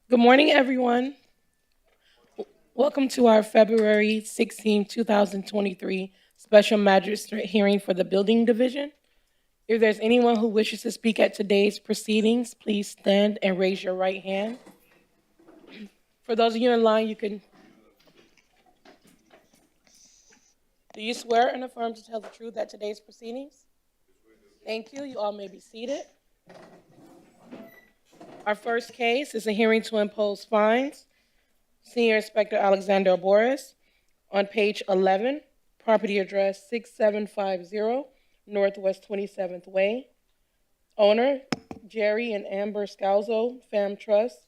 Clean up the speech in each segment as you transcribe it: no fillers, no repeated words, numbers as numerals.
Good morning, everyone. Welcome to our February 16, 2023 special magistrate hearing for the Building Division. If there's anyone who wishes to speak at today's proceedings, please stand and raise your right hand. For those of you in line, do you swear and affirm to tell the truth at today's proceedings? Thank you. You all may be seated. Our first case is a hearing to impose fines. Senior Inspector Alexander Boris, on page 11, property address 6750 Northwest 27th Way. Owner, Jerry and Amber Scalzo, Fam Trust,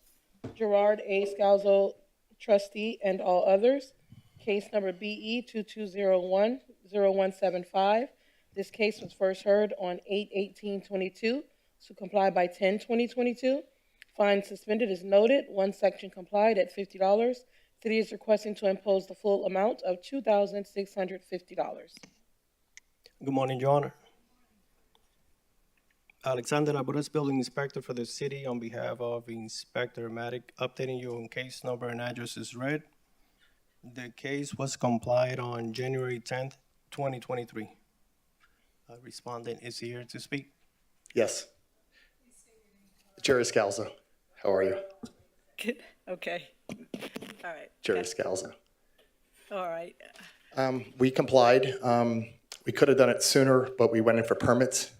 Gerard A. Scalzo, trustee, and all others. Case number BE 2201-0175. This case was first heard on 8/18/22 to comply by 10/20/22. Fine suspended is noted. One section complied at $50. City is requesting to impose the full amount of $2,650. Good morning, Your Honor. Alexander Alvarez, Building Inspector for the city, on behalf of Inspector Matic, updating you on case number and address is read. The case was complied on January 10th, 2023. Respondent is here to speak. Yes. Jerry Scalzo. How are you? Good. Okay. All right. Jerry Scalzo. All right. We complied. We could have done it sooner, but we went in for permits,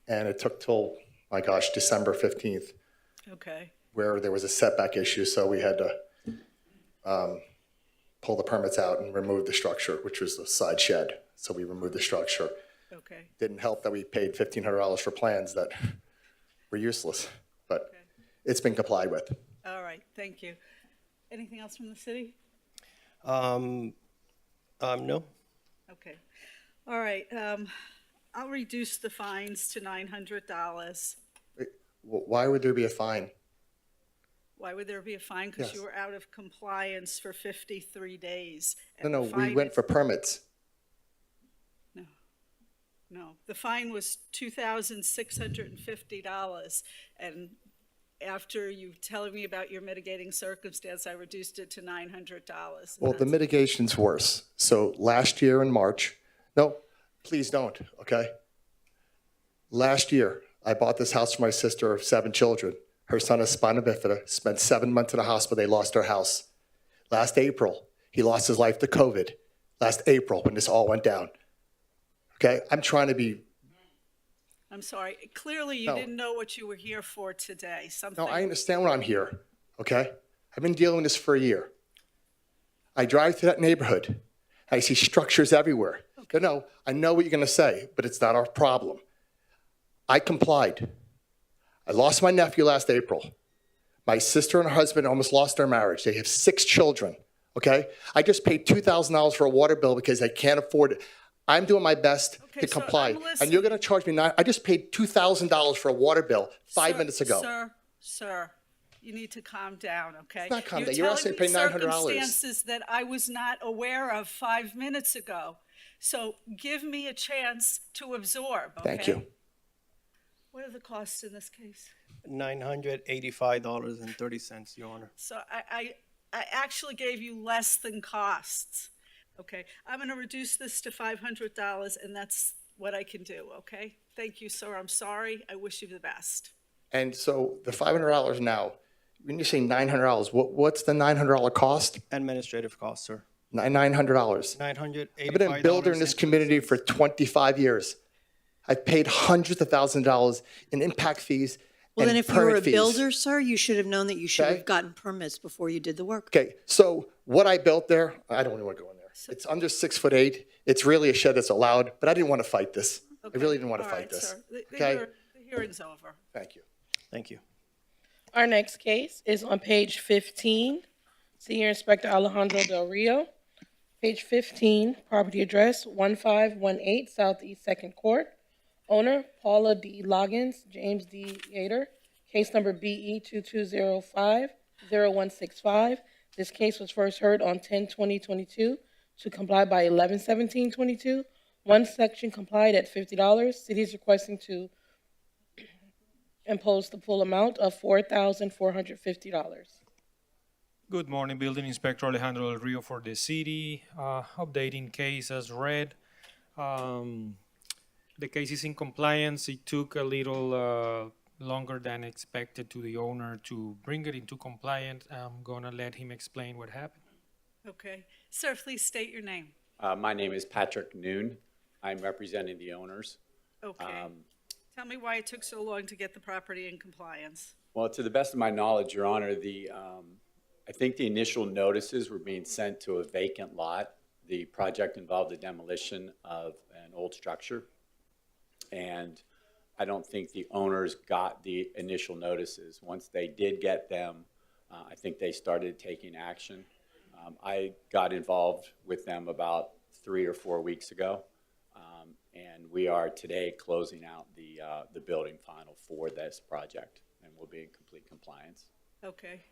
and it took till, my gosh, December 15th, Okay. where there was a setback issue, so we had to pull the permits out and remove the structure, which was the side shed. So we removed the structure. Okay. Didn't help that we paid $1,500 for plans that were useless, but Okay. it's been complied with. All right. Thank you. Anything else from the city? No. Okay. All right. I'll reduce the fines to $900. Why would there be a fine? Why would there be a fine? Because Yes. you were out of compliance for 53 days. No, and the we fine went is- for permits. No, the fine was $2,650, and after you telling me about your mitigating circumstance, I reduced it to $900. Well, the mitigation's worse. So last year in March, no, please don't, okay? Last year, I bought this house for my sister of 7 children. Her son has spina bifida, spent 7 months in the hospital, they lost their house. Last April, he lost his life to COVID. Last April, when this all went down. Okay, I'm trying to be, I'm sorry. Clearly, you No. didn't know what you were here for today. Something. no, I understand why I'm here, okay? I've been dealing with this for a year. I drive through that neighborhood, I see structures everywhere. No, I know what you're gonna say, but it's not our problem. I complied. I lost my nephew last April. My sister and her husband almost lost their marriage. They have 6 children, okay? I just paid $2,000 for a water bill because I can't afford it. I'm doing my best Okay, to so comply. I'm And listening. you're gonna charge me I just paid $2,000 for a water bill 5 minutes ago. Sir, you need to calm down, okay? It's not calm down. You're asking me to pay $900. Circumstances that I was not aware of 5 minutes ago. So give me a chance to absorb, okay? Thank you. What are the costs in this case? $985.30, Your Honor. So I actually gave you less than costs, okay? I'm going to reduce this to $500, and that's what I can do, okay? Thank you, sir. I'm sorry. I wish you the best. And so the $500 now, when you say $900, what's the $900 cost? Administrative cost, sir. $900. $985. I've been a builder in this community for 25 years. I've paid hundreds of thousands of dollars in impact fees Well, then and if you were a permit fees. builder, sir, you should have known that you should Okay. have gotten permits before you did the work. Okay, so what I built there, I don't even want to go in there. It's under 6'8". It's really a shed that's allowed, but I didn't want to fight this. I really didn't want to All fight right, this. sir. The Okay? hearing's over. Thank you. Thank you. Our next case is on page 15, Senior Inspector Alejandro Del Rio. Page 15, property address 1518 Southeast Second Court. Owner, Paula D. Loggins, James D. Yater. Case number BE 2205-0165. This case was first heard on 10/20/22 to comply by 11/17/22. One section complied at $50. City is requesting to impose the full amount of $4,450. Good morning, Building Inspector Alejandro Del Rio for the city. Updating case as read. The case is in compliance. It took a little longer than expected to the owner to bring it into compliance. I'm gonna let him explain what happened. Okay. Sir, please state your name. My name is Patrick Noon. I'm representing the owners. Okay. Tell me why it took so long to get the property in compliance. Well, to the best of my knowledge, Your Honor, I think the initial notices were being sent to a vacant lot. The project involved the demolition of an old structure. And I don't think the owners got the initial notices. Once they did get them, I think they started taking action. I got involved with them about 3 or 4 weeks ago. And we are today closing out the building final for this project, and we'll be in complete compliance. Okay.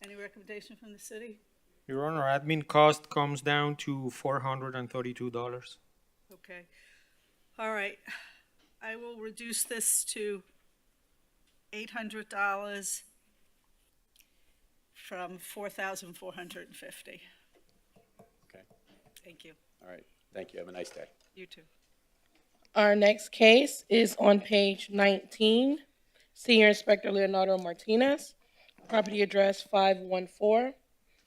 Any recommendation from the city? Your Honor, admin cost comes down to $432. Okay. All right. I will reduce this to $800 from $4,450. Okay? Thank you. All right. Thank you. Have a nice day. You too. Our next case is on page 19. Senior Inspector Leonardo Martinez, property address 514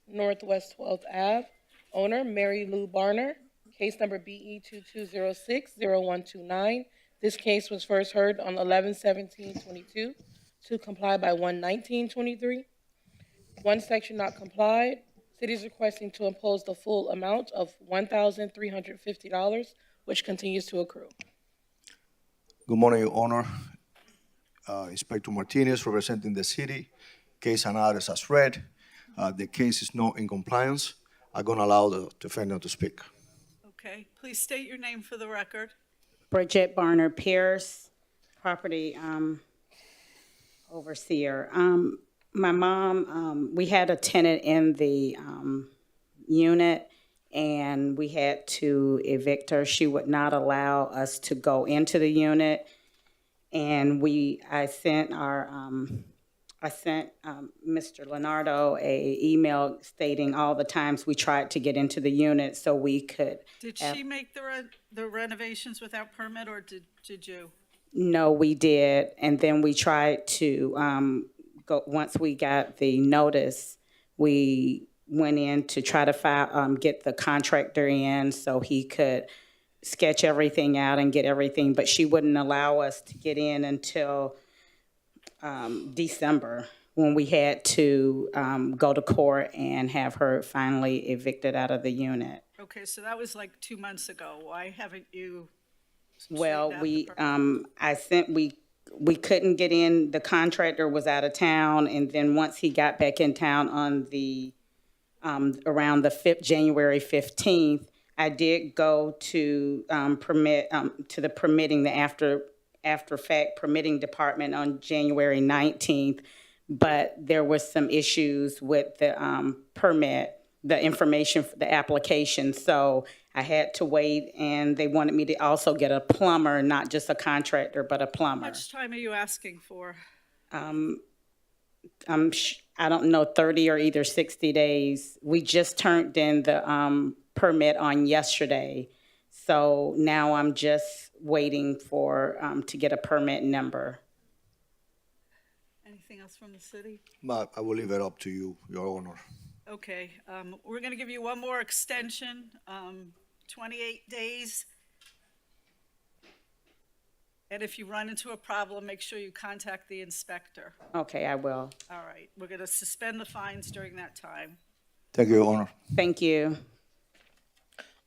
Northwest 12th Ave. Owner Mary Lou Barner, case number BE 2206-0129. This case was first heard on 11/17/22 to comply by 1/19/23. One section not complied. City is requesting to impose the full amount of $1,350, which continues to accrue. Good morning, Your Honor. Inspector Martinez representing the city. Case and others as read. The case is not in compliance. I'm going to allow the defendant to speak. Okay. Please state your name for the record. Bridget Barner Pierce, property overseer. My mom, we had a tenant in the unit, and we had to evict her. She would not allow us to go into the unit, and I sent Mr. Leonardo a email stating all the times we tried to get into the unit so we could. Did she make the renovations without permit, or did you? No, we did, and then we tried to go. Once we got the notice, we went in to try to get the contractor in so he could sketch everything out and get everything, but she wouldn't allow us to get in until December, when we had to go to court and have her finally evicted out of the unit. Okay, so that was like 2 months ago. Why haven't you? Well, straightened out the we couldn't get in. The contractor was out of town, and then once he got back in town on the around the January 15th, I did go to the permitting, the after fact permitting department on January 19th, but there was some issues with the permit, the information for the application, so I had to wait, and they wanted me to also get a plumber, not just a contractor, but a How plumber. much time are you asking for? I don't know, 30 or either 60 days. We just turned in the permit on yesterday, so now I'm just waiting for to get a permit number. Anything else from the city? But I will leave it up to you, Your Honor. Okay, we're going to give you one more extension, 28 days. And if you run into a problem, make sure you contact the inspector. Okay, I will. All right, we're going to suspend the fines during that time. Thank you, Your Honor. Thank you.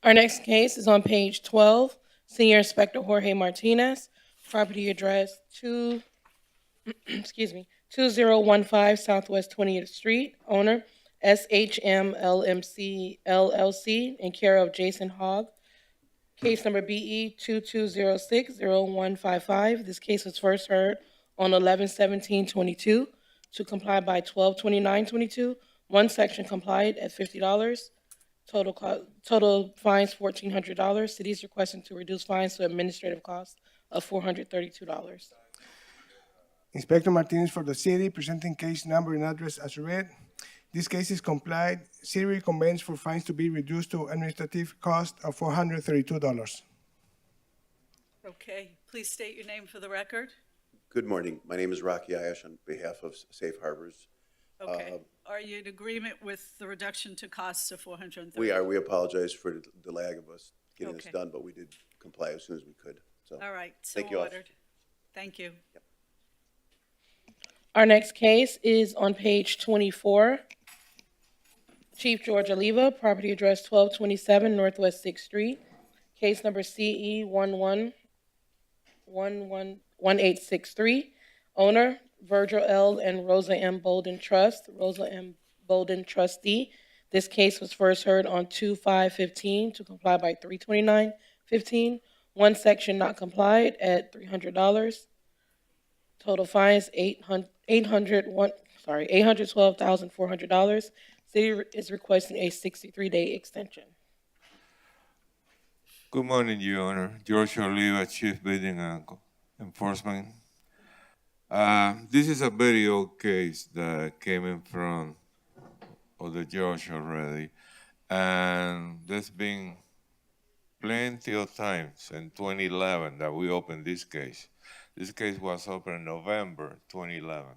Our next case is on page 12. Senior Inspector Jorge Martinez, property address 2015 Southwest 20th Street. Owner SHM LMC LLC, in care of Jason Hogg. Case number BE 2206-0155. This case was first heard on 11/17/22 to comply by 12/29/22. One section complied at $50. Total fines $1,400. City is requesting to reduce fines to administrative costs of $432. Inspector Martinez for the city, presenting case number and address as read. This case is complied. City recommends for fines to be reduced to administrative cost of $432. Okay, please state your name for the record. Good morning. My name is Rocky Ayash on behalf of Safe Harbors. Okay. Are you in agreement with the reduction to costs of 430? We are. We apologize for the lag of us getting this Okay. done, but we did comply as soon as we could. So, All right, so Thank you all. ordered. Thank you. Our next case is on page 24. Chief George Oliva, property address 1227 Northwest 6th Street. Case number CE 111863. Owner, Virgil L. and Rosa M. Bolden Trust, Rosa M. Bolden trustee. This case was first heard on 2/5/15 to comply by 3/29/15. One section not complied at $300. Total fines $812,400. City is requesting a 63-day extension. Good morning, Your Honor. George Oliva, Chief Bidding and Enforcement. This is a very old case that came in front of the judge already, and there's been plenty of times in 2011 that we opened this case. This case was opened in November 2011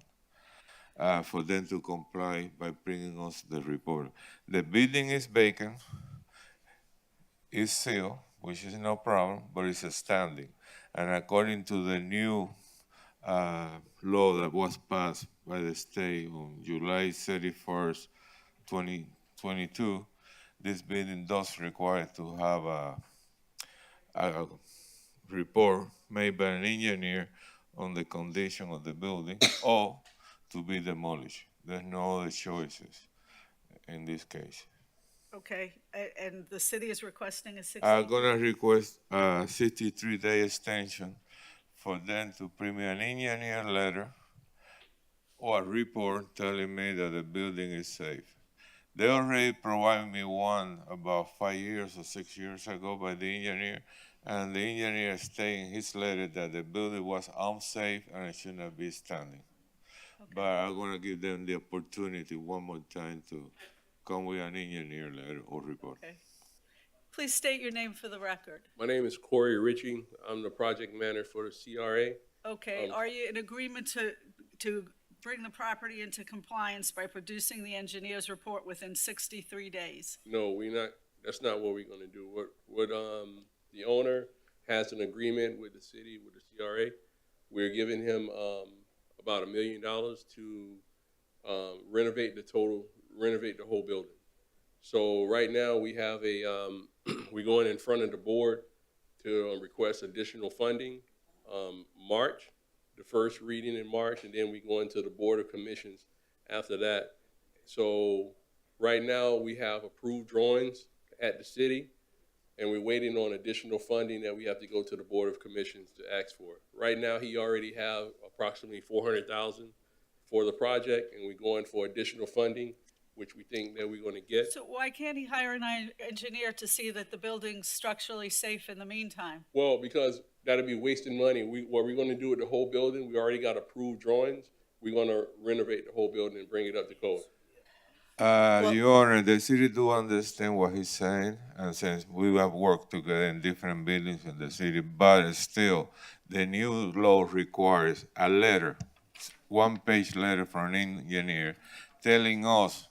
for them to comply by bringing us the report. The building is vacant, it's sealed, which is no problem, but it's standing. And according to the new law that was passed by the state on July 31st, 2022, this building does require to have a report made by an engineer on the condition of the building or to be demolished. There's no other choices in this case. Okay, and the city is requesting a 60? I'm gonna request a 63-day extension for them to bring me an engineer letter or a report telling me that the building is safe. They already provided me one about 5 years or 6 years ago by the engineer, and the engineer stated in his letter that the building was unsafe and it should not be standing. Okay. But I'm gonna give them the opportunity one more time to come with an engineer letter or report. Okay. Please state your name for the record. My name is Corey Ritchie. I'm the project manager for the CRA. Okay, are you in agreement to bring the property into compliance by producing the engineer's report within 63 days? No, we're not. That's not what we're going to do. What the owner has an agreement with the city, with the CRA. We're giving him about $1 million to renovate the whole building. So right now we have we're going in front of the board to request additional funding. March, the first reading in March, and then we go into the Board of Commissions after that. So right now we have approved drawings at the city, and we're waiting on additional funding that we have to go to the Board of Commissions to ask for. Right now he already have approximately $400,000 for the project, and we're going for additional funding, which we think that we're going to get. So why can't he hire an engineer to see that the building's structurally safe in the meantime? Well, because that'll be wasting money. What we're going to do with the whole building, we already got approved drawings. We're going to renovate the whole building and bring it up to code. Your Honor, the city do understand what he's saying, and since we have worked together in different buildings in the city, but still, the new law requires a letter, one-page letter from an engineer telling us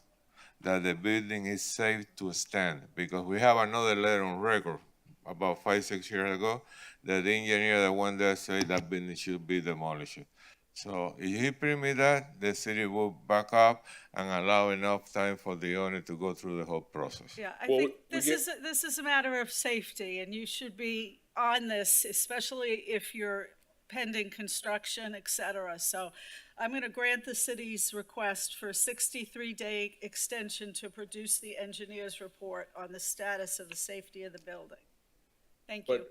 that the building is safe to stand, because we have another letter on record about 5-6 years ago that the engineer that went there said that building should be demolished. So if he bring me that, the city will back up and allow enough time for the owner to go through the whole process. Yeah, I think this is a matter of safety, and you should be on this, especially if you're pending construction, et cetera. So I'm going to grant the city's request for a 63-day extension to produce the engineer's report on the status of the safety of the building. Thank you.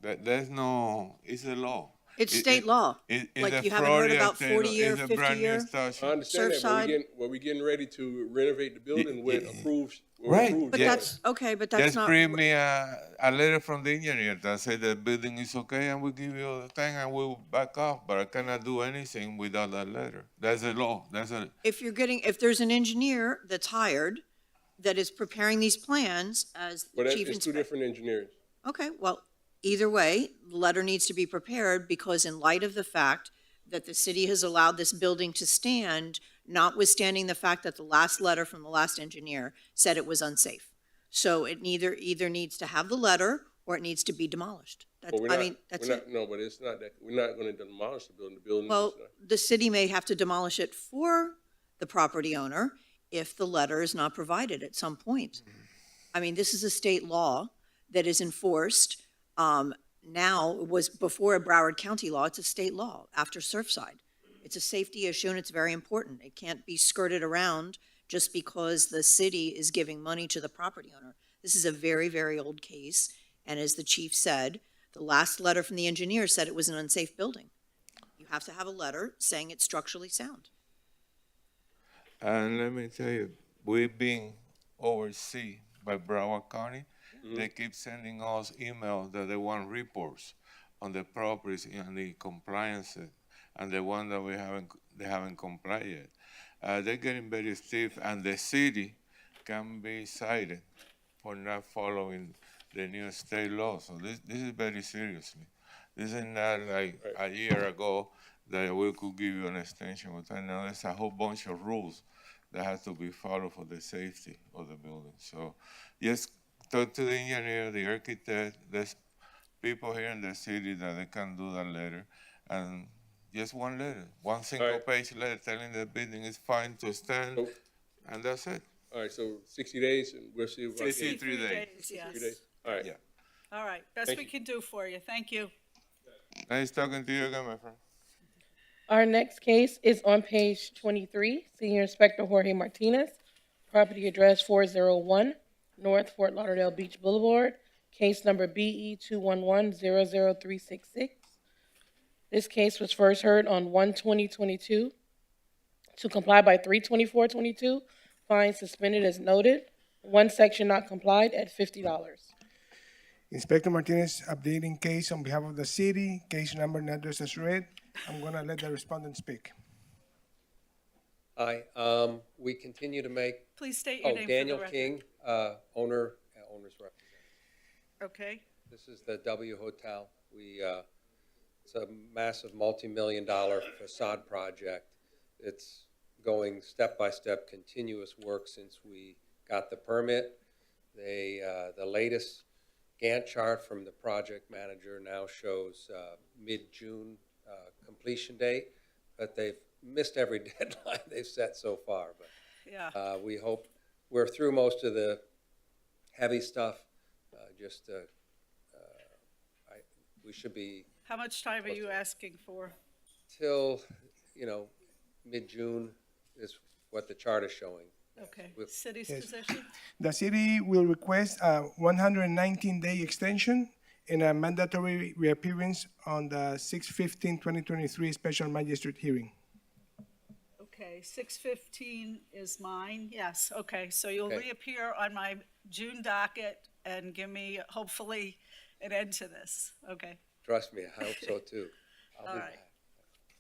There's no, it's a law. It's state law. Like you haven't heard about 40-year, 50-year? I understand that, but Surfside. we're getting ready to renovate the building with approved. Right. But Yeah. that's, okay, but that's Just not, bring me a letter from the engineer that say the building is okay, and we'll give you the thing, and we'll back off. But I cannot do anything without that letter. That's the law. if there's an engineer that's hired that is preparing these plans as the But chief it's two inspector. different engineers. Okay, well, either way, the letter needs to be prepared because in light of the fact that the city has allowed this building to stand, notwithstanding the fact that the last letter from the last engineer said it was unsafe. So it either needs to have the letter or it needs to be demolished. But we're I not, mean, that's we're it. not, no, but it's not that, we're not gonna demolish the building. The building Well, is not. the city may have to demolish it for the property owner if the letter is not provided at some point. I mean, this is a state law that is enforced. Now, it was before a Broward County law, it's a state law after Surfside. It's a safety issue and it's very important. It can't be skirted around just because the city is giving money to the property owner. This is a very, very old case. And as the chief said, the last letter from the engineer said it was an unsafe building. You have to have a letter saying it's structurally sound. And let me tell you, we've been overseen by Broward County. They keep sending us emails that they want reports on the properties and the compliances, and the one that they haven't complied yet. They're getting very stiff, and the city can be cited for not following the new state law. So this is very seriously. This is not like a year ago that we could give you an extension. Now there's a whole bunch of rules that have to be followed for the safety of the building. So just talk to the engineer, the architect. There's people here in the city that they can do that letter. And just one letter, one single page letter telling the building is fine to stand, and that's it. All right, so 60 days, and we'll see. 63 days. Yes. 3 days. All right. Yeah. All right, best Thank we you. can do for you. Thank you. Nice talking to you again, my friend. Our next case is on page 23, Senior Inspector Jorge Martinez, property address 401 North Fort Lauderdale Beach Boulevard, case number BE 211-00366. This case was first heard on 1/20/22. To comply by 3/24/22, fine suspended as noted. One section not complied at $50. Inspector Martinez updating case on behalf of the city, case number and address as read. I'm gonna let the respondent speak. Hi, we continue to make, Please state your name for the Daniel record. King, owner's representative. Okay, This is the W Hotel. It's a massive multi-million-dollar facade project. It's going step-by-step continuous work since we got the permit. The latest Gantt chart from the project manager now shows mid-June completion date, but they've missed every deadline they've set so far. But yeah. we hope we're through most of the heavy stuff. We should be How much time are you asking for? till, mid-June is what the chart is showing. Okay, With- city's Yes. position? The city will request a 119-day extension and a mandatory reappearance on the 6/15/2023 special magistrate hearing. Okay, 6:15 is mine, yes, okay, so you'll Okay. reappear on my June docket and give me, hopefully, an end to this, okay? Trust me, I hope so too. I'll All be right. back.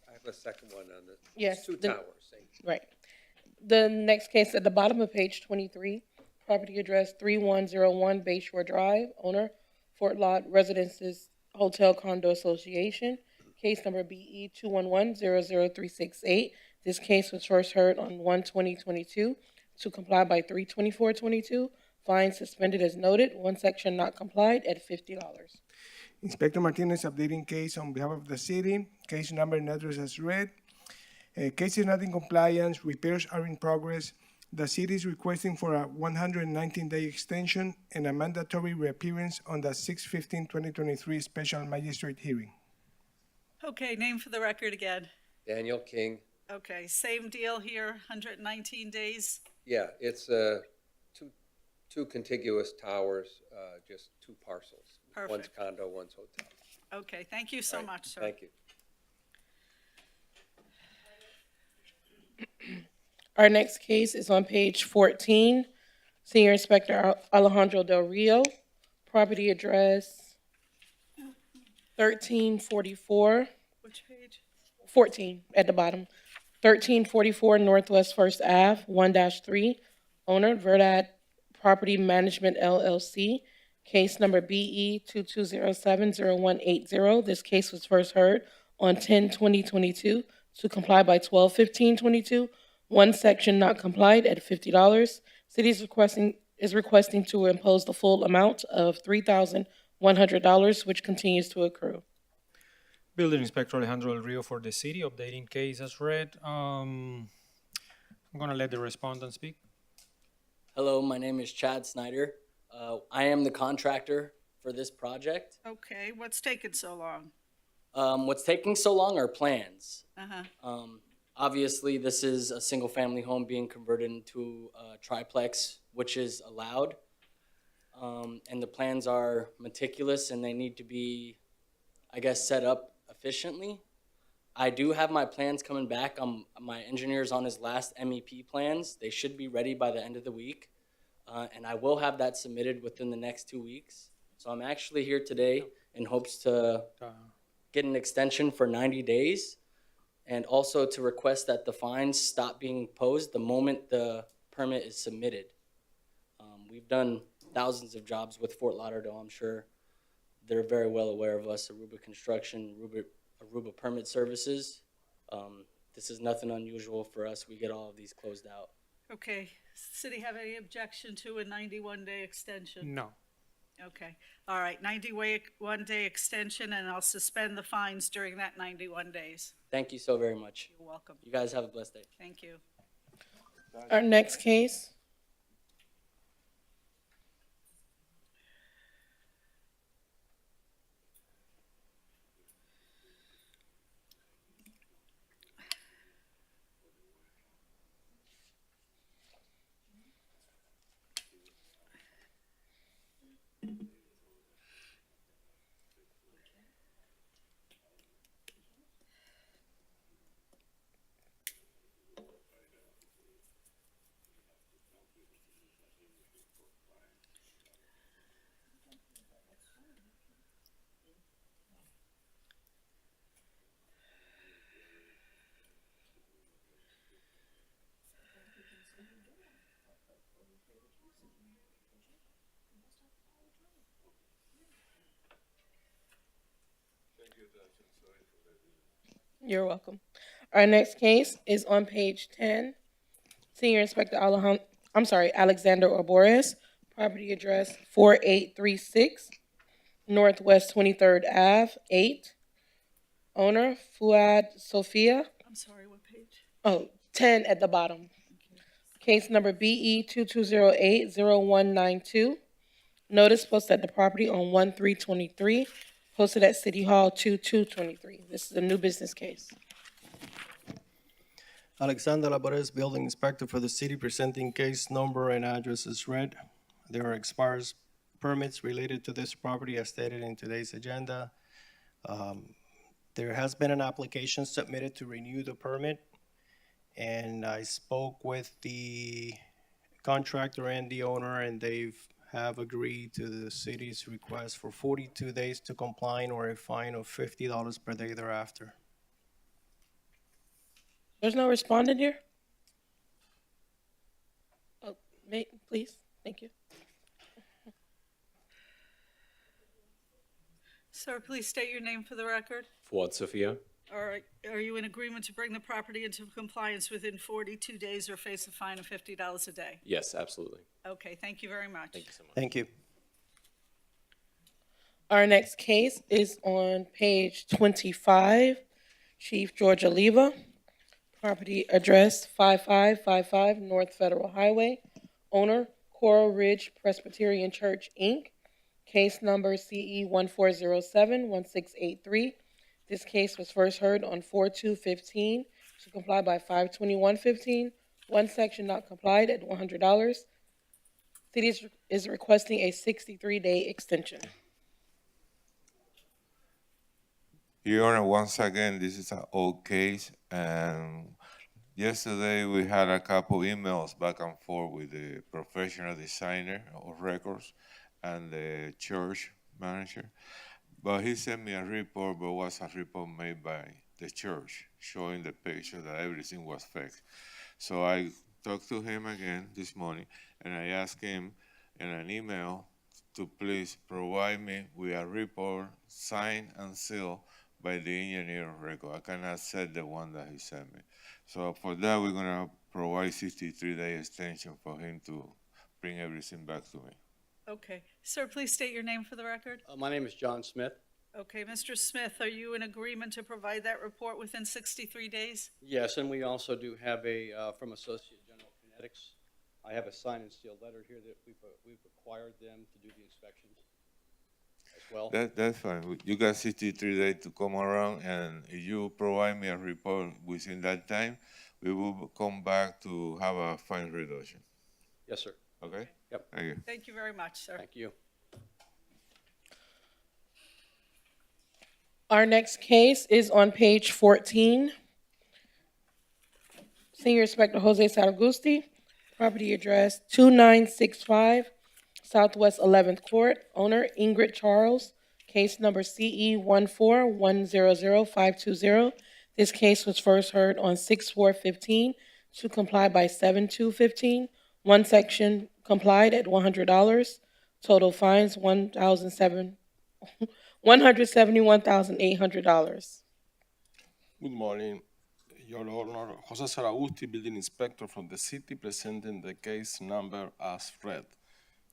I have a second one on the Yes, two the- towers. Right. The next case at the bottom of page 23, property address 3101 Bayshore Drive, owner Fort Lot Residences Hotel Condo Association, case number BE 211-00368. This case was first heard on 1/20/22. To comply by 3/24/22, fine suspended as noted, one section not complied at $50. Inspector Martinez updating case on behalf of the city, case number and address as read. Case is not in compliance, repairs are in progress. The city is requesting for a 119-day extension and a mandatory reappearance on the 6/15/2023 special magistrate hearing. Okay, name for the record again. Daniel King, Okay, same deal here, 119 days? yeah, it's two contiguous towers, just two parcels. One's Perfect. condo, one's hotel. Okay, thank you so All right, much, sir. Thank you. Our next case is on page 14. Senior Inspector Alejandro Del Rio, property address 1344, Which page? 14 at the bottom. 1344 Northwest First Ave, 1-3. Owner, Verdad Property Management LLC. Case number BE 22070180. This case was first heard on 10/20/22 to comply by 12/15/22. One section not complied at $50. City is requesting to impose the full amount of $3,100, which continues to accrue. Building Inspector Alejandro Del Rio for the city, updating case as read. I'm gonna let the respondent speak. Hello, my name is Chad Snyder. I am the contractor for this project. Okay, what's taking so long? What's taking so long are plans. Uh-huh. Obviously, this is a single-family home being converted into a triplex, which is allowed. And the plans are meticulous and they need to be, I guess, set up efficiently. I do have my plans coming back. My engineer's on his last MEP plans. They should be ready by the end of the week. And I will have that submitted within the next 2 weeks. So I'm actually here today in hopes to get an extension for 90 days and also to request that the fines stop being imposed the moment the permit is submitted. We've done thousands of jobs with Fort Lauderdale. I'm sure they're very well aware of us, Aruba Construction, Aruba Permit Services. This is nothing unusual for us. We get all of these closed out. Okay, city have any objection to a 91-day extension? No. Okay, all right, 91-day extension, and I'll suspend the fines during that 91 days. Thank you so very much. You're welcome. You guys have a blessed day. Thank you. Our next case You're welcome. Our next case is on page 10. Senior Inspector Alexander Obores, property address 4836 Northwest 23rd Ave, 8. Owner, Fuad Sophia. I'm sorry, what page? 10 at the bottom. Case number BE 22080192. Notice posted at the property on 1/3/23, posted at City Hall 2/2/23. This is a new business case. Alexander Labores, Building Inspector for the city, presenting case number and address as read. There are expired permits related to this property as stated in today's agenda. There has been an application submitted to renew the permit, and I spoke with the contractor and the owner, and they have agreed to the city's request for 42 days to comply or a fine of $50 per day thereafter. There's no respondent here? Please, thank you. Sir, please state your name for the record. Fuad Sophia? All right, are you in agreement to bring the property into compliance within 42 days or face a fine of $50 a day? Yes, absolutely. Okay, thank you very much. Thank you so much. Thank you. Our next case is on page 25. Chief George Oliva, property address 5555 North Federal Highway. Owner, Coral Ridge Presbyterian Church, Inc. Case number CE 14071683. This case was first heard on 4/2/15 to comply by 5/21/15. One section not complied at $100. City is requesting a 63-day extension. Your Honor, once again, this is an old case, and Yesterday, we had a couple emails back and forth with the professional designer of records and the church manager. But he sent me a report, but it was a report made by the church showing the picture that everything was fake. So I talked to him again this morning, and I asked him in an email to please provide me with a report signed and sealed by the engineer of record. I cannot set the one that he sent me. So for that, we're gonna provide 63-day extension for him to bring everything back to me. Okay. Sir, please state your name for the record. My name is John Smith. Okay, Mr. Smith, are you in agreement to provide that report within 63 days? Yes, and we also do have from Associate General Kinetics, I have a signed and sealed letter here that we've required them to do the inspections as well. That's fine. You got 63 days to come around, and if you provide me a report within that time, we will come back to have a fine reduction. Yes, sir. Okay? Yep. Thank you. Thank you very much, sir. Thank you. Our next case is on page 14. Senior Inspector Jose Saragusti, property address 2965 Southwest 11th Court, owner Ingrid Charles, case number CE 141000520. This case was first heard on 6/4/15 to comply by 7/2/15. One section complied at $100. Total fines $171,800. Good morning, Your Honor. Jose Saragusti, building inspector from the city, presenting the case number as read.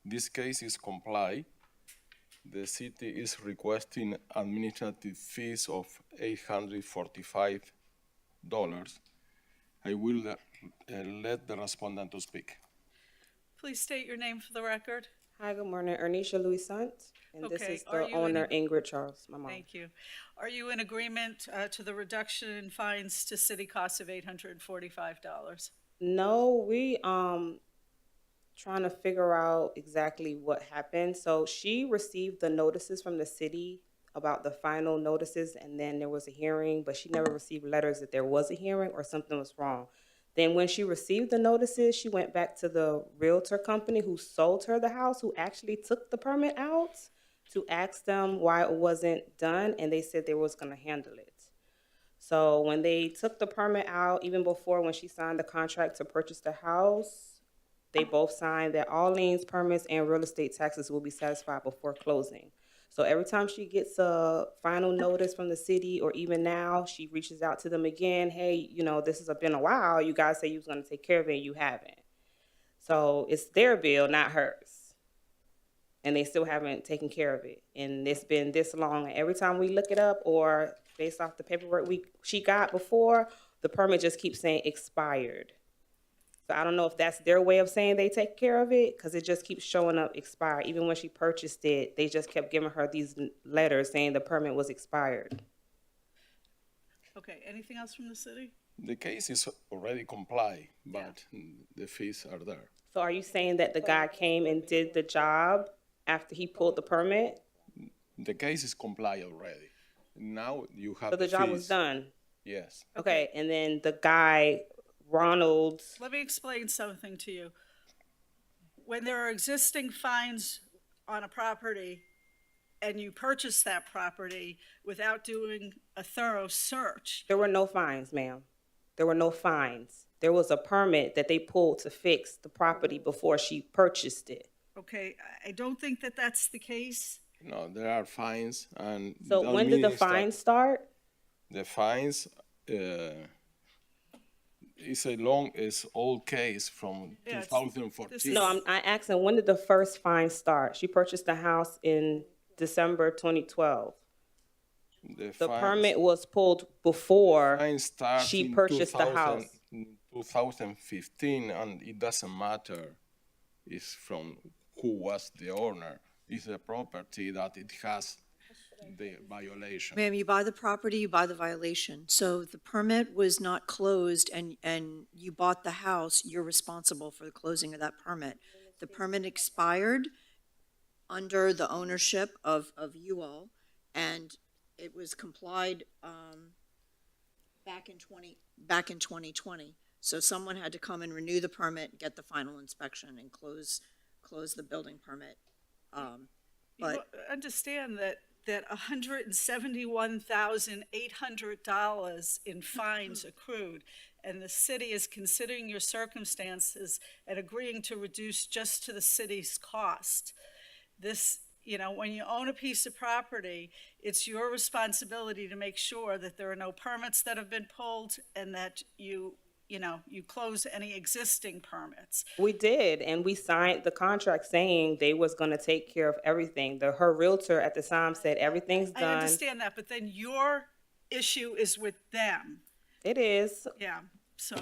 This case is complied. The city is requesting administrative fees of $845. I will let the respondent to speak. Please state your name for the record. Hi, good morning. Ernisha Louis Sant, and this Okay, is are the you owner, in- Ingrid Charles, my mom. Thank you. Are you in agreement to the reduction in fines to city costs of $845? No, we trying to figure out exactly what happened. So she received the notices from the city about the final notices, and then there was a hearing, but she never received letters that there was a hearing or something was wrong. Then when she received the notices, she went back to the realtor company who sold her the house, who actually took the permit out, to ask them why it wasn't done, and they said they was gonna handle it. So when they took the permit out, even before when she signed the contract to purchase the house, they both signed that all liens, permits, and real estate taxes will be satisfied before closing. So every time she gets a final notice from the city, or even now, she reaches out to them again. Hey, this has been a while. You guys say you was gonna take care of it, and you haven't. So it's their bill, not hers. And they still haven't taken care of it. And it's been this long. And every time we look it up, or based off the paperwork she got before, the permit just keeps saying expired. So I don't know if that's their way of saying they take care of it, because it just keeps showing up expired. Even when she purchased it, they just kept giving her these letters saying the permit was expired. Okay, anything else from the city? The case is already complied, but the fees are there. So are you saying that the guy came and did the job after he pulled the permit? The case is complied already. Now you have So the job was fees. done? Yes. Okay, and then the guy, Ronald, Let me explain something to you. When there are existing fines on a property and you purchase that property without doing a thorough search. there were no fines, ma'am. There were no fines. There was a permit that they pulled to fix the property before she purchased it. Okay, I don't think that that's the case. No, there are fines and. So when did the fines start? The fines, it's old case from Yeah, it's- 2014. No, I asked him, when did the first fine start? She purchased the house in December 2012. The fines- permit was pulled before fine starts she in purchased the 2000 house. in 2015, and it doesn't matter. It's from who was the owner. It's the property that it has the violation. Ma'am, you buy the property, you buy the violation. So if the permit was not closed and you bought the house, you're responsible for the closing of that permit. The permit expired under the ownership of you all, and it was complied back in 2020. So someone had to come and renew the permit, get the final inspection, and close the building permit. But Understand that $171,800 in fines accrued, and the city is considering your circumstances and agreeing to reduce just to the city's cost. This, when you own a piece of property, it's your responsibility to make sure that there are no permits that have been pulled and that you close any existing permits. We did, and we signed the contract saying they was gonna take care of everything. Her realtor at the time said everything's I done. understand that, but then your issue is with them. It is. Yeah, so,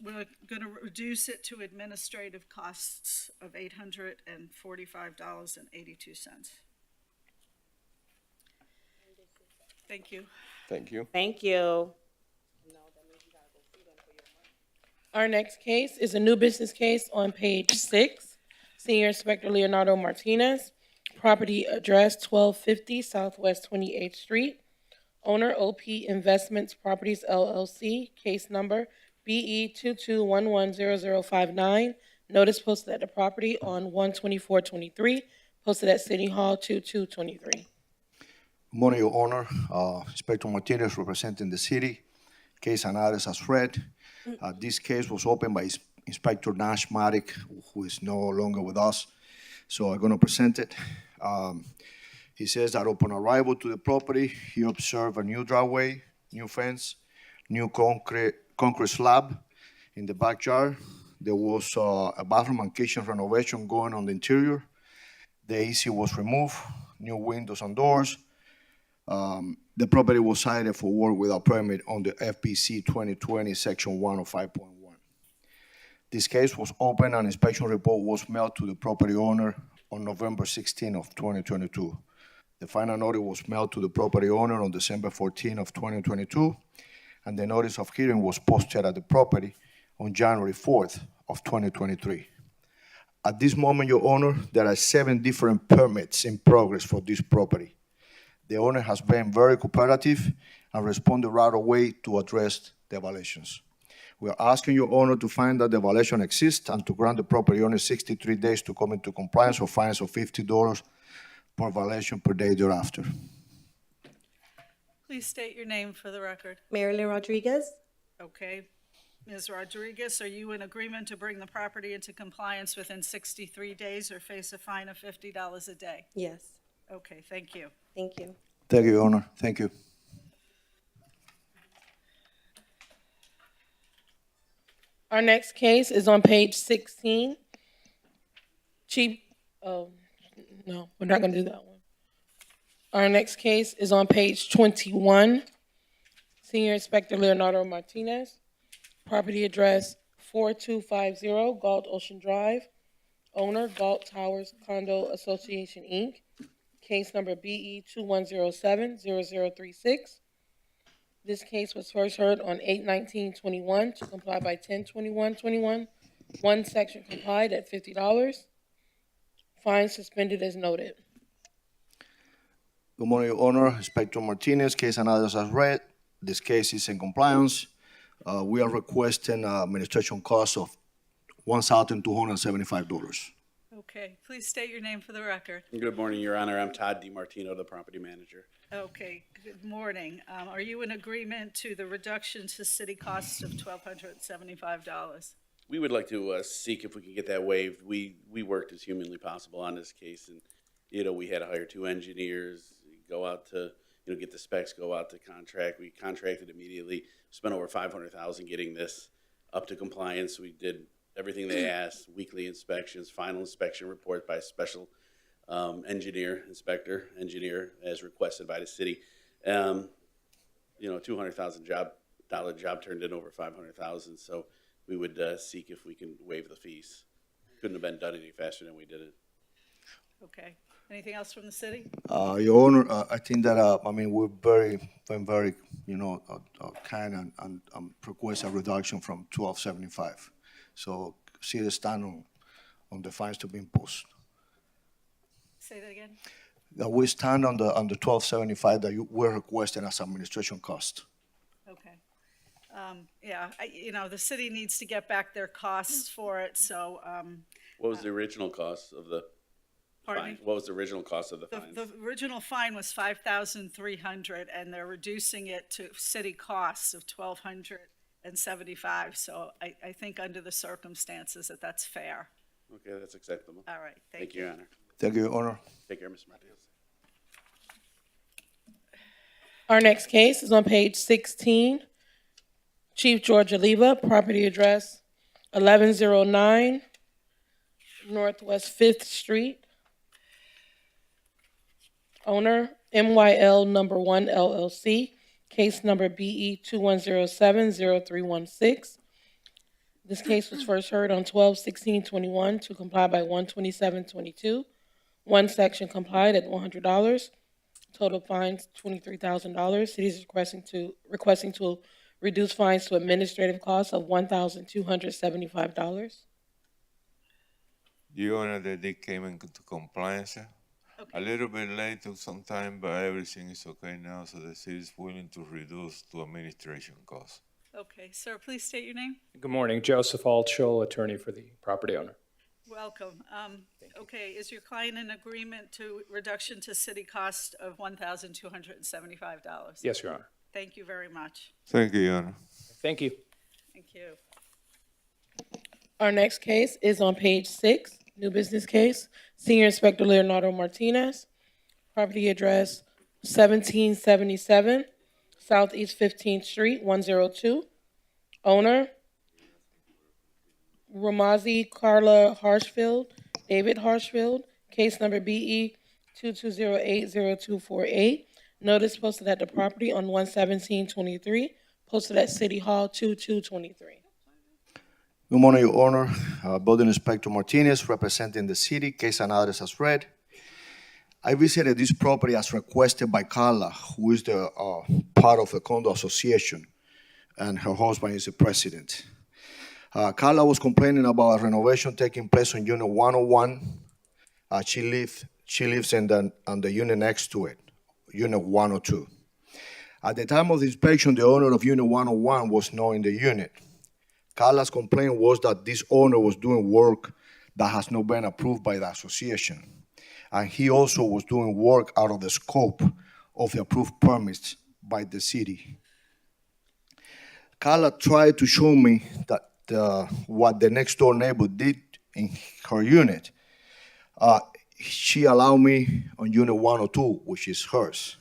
we're gonna reduce it to administrative costs of $845.82. Thank you. Thank you. Thank you. Our next case is a new business case on page 6. Senior Inspector Leonardo Martinez, property address 1250 Southwest 28th Street. Owner OP Investments Properties LLC, case number BE 22110059. Notice posted at the property on 1/24/23, posted at City Hall 2223. Good morning, Your Honor. Inspector Martinez representing the city. Case and address as read. This case was opened by Inspector Nash Maddock, who is no longer with us. So I'm going to present it. He says that upon arrival to the property, he observed a new driveway, new fence, new concrete slab in the backyard. There was a bathroom and kitchen renovation going on the interior. The AC was removed, new windows and doors. The property was cited for work without permit on the FPC 2020, Section 105.1. This case was opened and inspection report was mailed to the property owner on November 16 of 2022. The final notice was mailed to the property owner on December 14 of 2022, and the notice of hearing was posted at the property on January 4th of 2023. At this moment, Your Honor, there are 7 different permits in progress for this property. The owner has been very cooperative and responded right away to address the violations. We are asking Your Honor to find that the violation exists and to grant the property owner 63 days to come into compliance or fines of $50 per violation per day thereafter. Please state your name for the record. Marilyn Rodriguez? Okay. Ms. Rodriguez, are you in agreement to bring the property into compliance within 63 days or face a fine of $50 a day? Yes. Okay, thank you. Thank you. Thank you, Your Honor. Thank you. Our next case is on page 16. No, we're not gonna do that one. Our next case is on page 21. Senior Inspector Leonardo Martinez, property address 4250 Galt Ocean Drive. Owner Galt Towers Condo Association, Inc. Case number BE 21070036. This case was first heard on 8/19/21 to comply by 10/21/21. One section complied at $50. Fine suspended as noted. Good morning, Your Honor. Inspector Martinez, case and others as read. This case is in compliance. We are requesting administration costs of $1,275. Okay, please state your name for the record. Good morning, Your Honor. I'm Todd DiMartino, the property manager. Okay, good morning. Are you in agreement to the reduction to city costs of $1,275? We would like to seek if we can get that waived. We worked as humanly possible on this case, and, we had to hire 2 engineers, go out to, get the specs, go out to contract. We contracted immediately, spent over $500,000 getting this up to compliance. We did everything they asked, weekly inspections, final inspection report by special engineer as requested by the city. $200,000 job turned in over $500,000. So we would seek if we can waive the fees. Couldn't have been done any faster than we did it. Okay. Anything else from the city? Your Honor, I think that, we've been very, kind and request a reduction from $1,275. So see the stand on the fines to be imposed. Say that again? That we stand on the $1,275 that we're requesting as administration cost. Okay. Yeah, the city needs to get back their costs for it, so, What was the original cost of the pardon fine? me? What was the original cost of the fines? The original fine was 5,300, and they're reducing it to city costs of 1,275. So I think under the circumstances that's fair. Okay, that's acceptable. All right, thank Thank you, you. Your Honor. Thank you, Your Honor. Take care, Mr. Martinez. Our next case is on page 16. Chief George Oliva, property address 1109 Northwest 5th Street. Owner, MYL number 1 LLC, case number BE 2107-0316. This case was first heard on 12/16/21 to comply by 127/22. One section complied at $100. Total fines $23,000. City is requesting to reduce fines to administrative costs of $1,275. Your Honor, that they came into compliance. Okay. A little bit late, took some time, but everything is okay now, so the city is willing to reduce to administration costs. Okay, sir, please state your name. Good morning, Joseph Altschul, attorney for the property owner. Welcome. Okay, is your client in agreement to reduction to city cost of $1,275? Yes, Your Honor. Thank you very much. Thank you, Your Honor. Thank you. Thank you. Our next case is on page 6, new business case. Senior Inspector Leonardo Martinez, property address 1777 Southeast 15th Street, 102. Owner, Ramazi Carla Harshfield, David Harshfield, case number BE 22080248. Notice posted at the property on 1/17/23, posted at City Hall 2223. Good morning, Your Honor. Building Inspector Martinez, representing the city, case and address as read. I visited this property as requested by Carla, who is the part of the condo association, and her husband is the president. Carla was complaining about a renovation taking place on Unit 101. She lives in the unit next to it, Unit 102. At the time of the inspection, the owner of Unit 101 was not in the unit. Carla's complaint was that this owner was doing work that has not been approved by the association. And he also was doing work out of the scope of the approved permits by the city. Carla tried to show me that what the next door neighbor did in her unit. She allowed me on Unit 102, which is hers.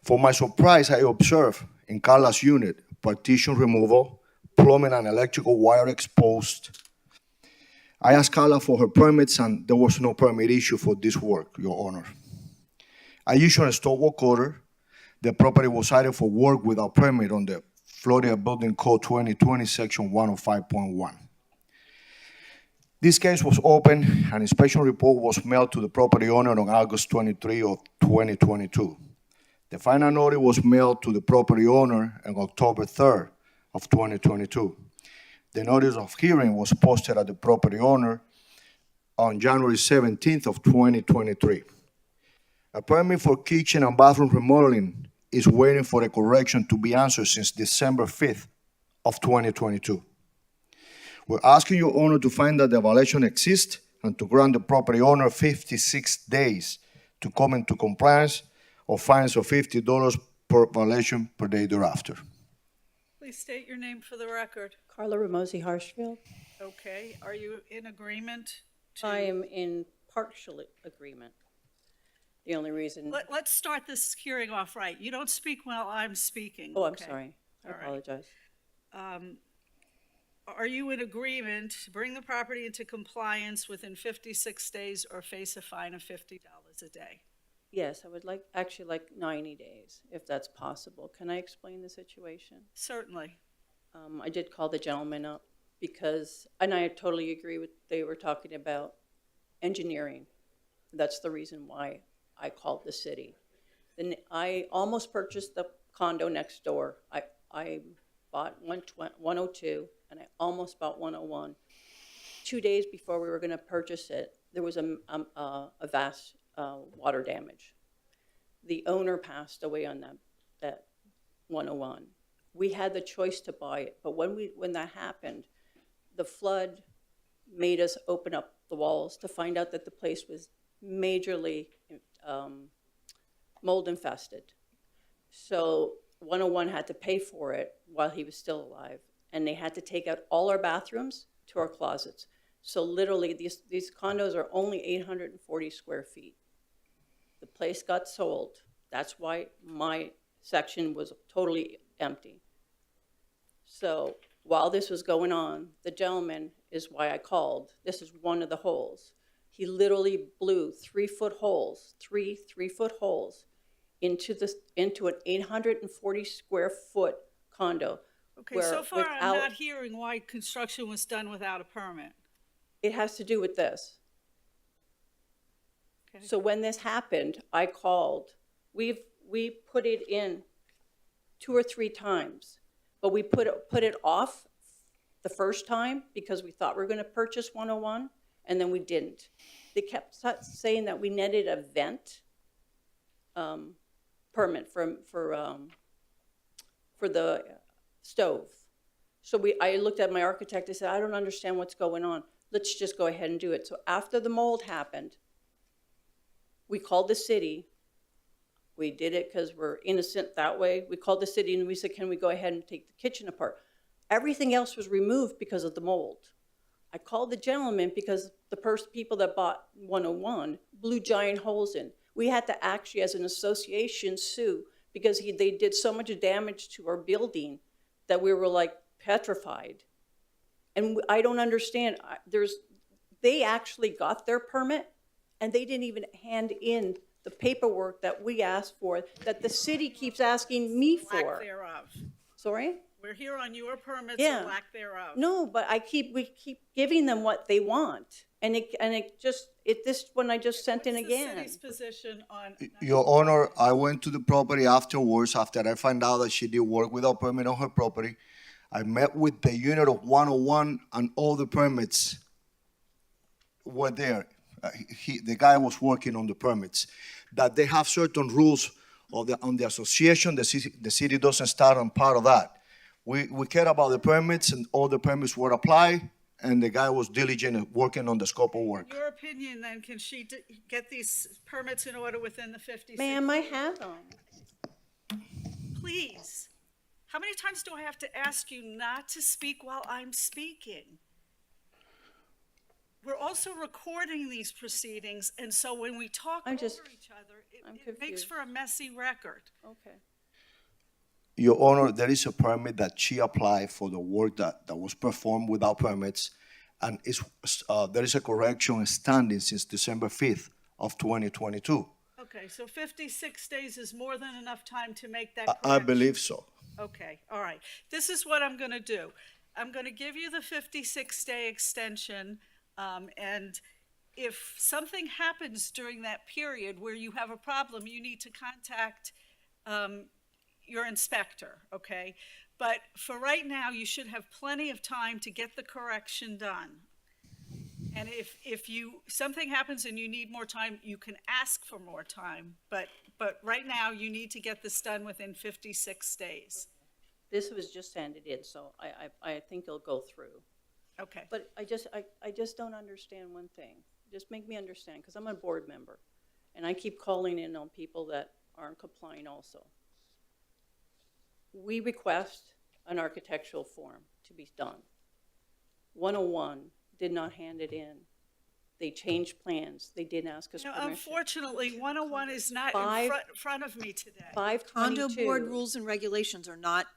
For my surprise, I observed in Carla's unit partition removal, plumbing and electrical wire exposed. I asked Carla for her permits, and there was no permit issue for this work, Your Honor. I issued a stop work order. The property was cited for work without permit on the Florida Building Code 2020, Section 105.1. This case was opened. An inspection report was mailed to the property owner on August 23 of 2022. The final notice was mailed to the property owner on October 3rd of 2022. The notice of hearing was posted at the property owner on January 17th of 2023. A permit for kitchen and bathroom remodeling is waiting for a correction to be answered since December 5th of 2022. We're asking your honor to find that the violation exists and to grant the property owner 56 days to come into compliance or fines of $50 per violation per day thereafter. Please state your name for the record. Carla Ramosi Harshfield. Okay, are you in agreement to? I am in partial agreement. The only reason. Let's start this hearing off right. You don't speak while I'm speaking. Oh, I'm okay? sorry. I All right. apologize. Are you in agreement to bring the property into compliance within 56 days or face a fine of $50 a day? Yes, I would actually like 90 days, if that's possible. Can I explain the situation? Certainly. I did call the gentleman up because, and I totally agree with, they were talking about engineering. That's the reason why I called the city. Then I almost purchased the condo next door. I bought 102 and I almost bought 101. 2 days before we were going to purchase it, there was a vast water damage. The owner passed away on that 101. We had the choice to buy it, but when that happened, the flood made us open up the walls to find out that the place was majorly mold infested. So 101 had to pay for it while he was still alive, and they had to take out all our bathrooms to our closets. So literally, these condos are only 840 square feet. The place got sold. That's why my section was totally empty. So while this was going on, the gentleman is why I called. This is one of the holes. He literally blew 3-foot holes, three 3-foot holes into an 840 square foot condo. Okay, so far I'm not hearing why construction was done without a permit. It has to do with this. Okay. So when this happened, I called. We put it in 2 or 3 times, but we put it off the first time because we thought we were going to purchase 101, and then we didn't. They kept saying that we needed a vent permit for the stove. So I looked at my architect. I said, I don't understand what's going on. Let's just go ahead and do it. So after the mold happened, we called the city. We did it because we're innocent that way. We called the city and we said, can we go ahead and take the kitchen apart? Everything else was removed because of the mold. I called the gentleman because the people that bought 101 blew giant holes in. We had to actually, as an association, sue because they did so much damage to our building that we were like petrified. And I don't understand. They actually got their permit and they didn't even hand in the paperwork that we asked for, that the city keeps asking me for. Lack thereof. Sorry? We're here on your permits Yeah. and lack thereof. No, but we keep giving them what they want. And this one I just sent in What's again. the city's position on? Your Honor, I went to the property afterwards, after I found out that she did work without permit on her property. I met with the unit of 101 and all the permits were there. The guy was working on the permits. That they have certain rules on the association, the city doesn't start on part of that. We care about the permits and all the permits were applied and the guy was diligent at working on the scope of work. Your opinion then, can she get these permits in order within the 56? Ma'am, I have them. Please. How many times do I have to ask you not to speak while I'm speaking? We're also recording these proceedings, and so when we talk over each other, it makes for a messy record. Okay. Your Honor, there is a permit that she applied for the work that was performed without permits, and there is a correction standing since December 5th of 2022. Okay, so 56 days is more than enough time to make that I believe so. Okay, all right. This is what I'm going to do. I'm going to give you the 56-day extension, and if something happens during that period where you have a problem, you need to contact your inspector, okay? But for right now, you should have plenty of time to get the correction done. And if something happens and you need more time, you can ask for more time. But right now, you need to get this done within 56 days. This was just handed in, so I think it'll go through. Okay. But I just don't understand one thing. Just make me understand, because I'm a board member, and I keep calling in on people that aren't complying also. We request an architectural form to be done. 101 did not hand it in. They changed plans. They didn't ask us permission. Unfortunately, 101 is not in front of me today. 522. Condo board rules and regulations are not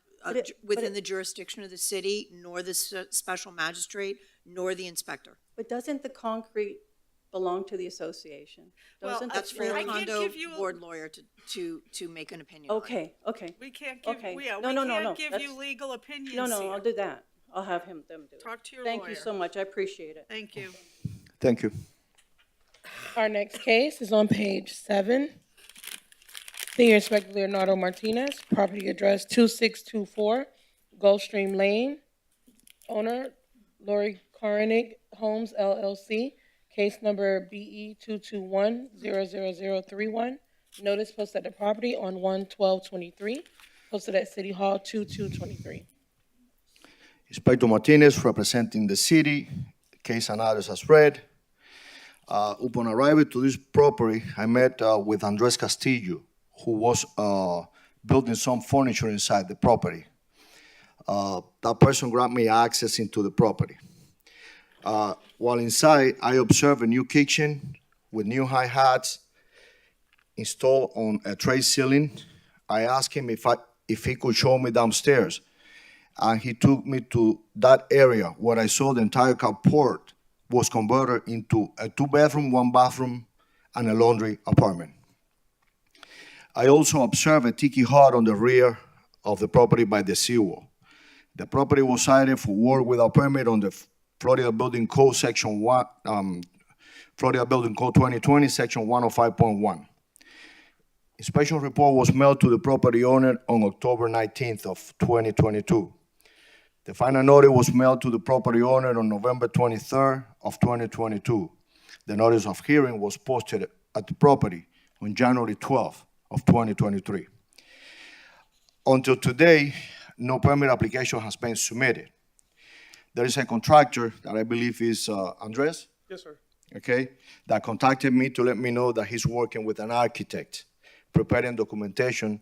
within the jurisdiction of the city, nor the special magistrate, nor the inspector. But doesn't the concrete belong to the association? Doesn't That's for your condo board lawyer to make an opinion on. Okay. We can't give, Okay. we No. can't give you legal opinions No, here. I'll do that. I'll have them do it. Talk to your Thank lawyer. you so much. I appreciate it. Thank you. Thank you. Our next case is on page 7. Senior Inspector Leonardo Martinez, property address 2624 Gulfstream Lane. Owner, Lori Koenig Homes LLC. Case number BE 221-00031. Notice posted at the property on 1/12/23. posted at City Hall 2223. Inspector Martinez representing the city, case and others as read. Upon arrival to this property, I met with Andres Castillo, who was building some furniture inside the property. That person granted me access into the property. While inside, I observed a new kitchen with new hi-hats installed on a tray ceiling. I asked him if he could show me downstairs, and he took me to that area where I saw the entire carport was converted into a 2-bedroom, 1-bathroom, and a laundry apartment. I also observed a tiki hut on the rear of the property by the seawall. The property was cited for work without permit on the Florida Building Code Section 1, Florida Building Code 2020, Section 105.1. Inspection report was mailed to the property owner on October 19th of 2022. The final notice was mailed to the property owner on November 23rd of 2022. The notice of hearing was posted at the property on January 12th of 2023. Until today, no permit application has been submitted. There is a contractor that I believe is Andres, Yes, sir. okay, that contacted me to let me know that he's working with an architect, preparing documentation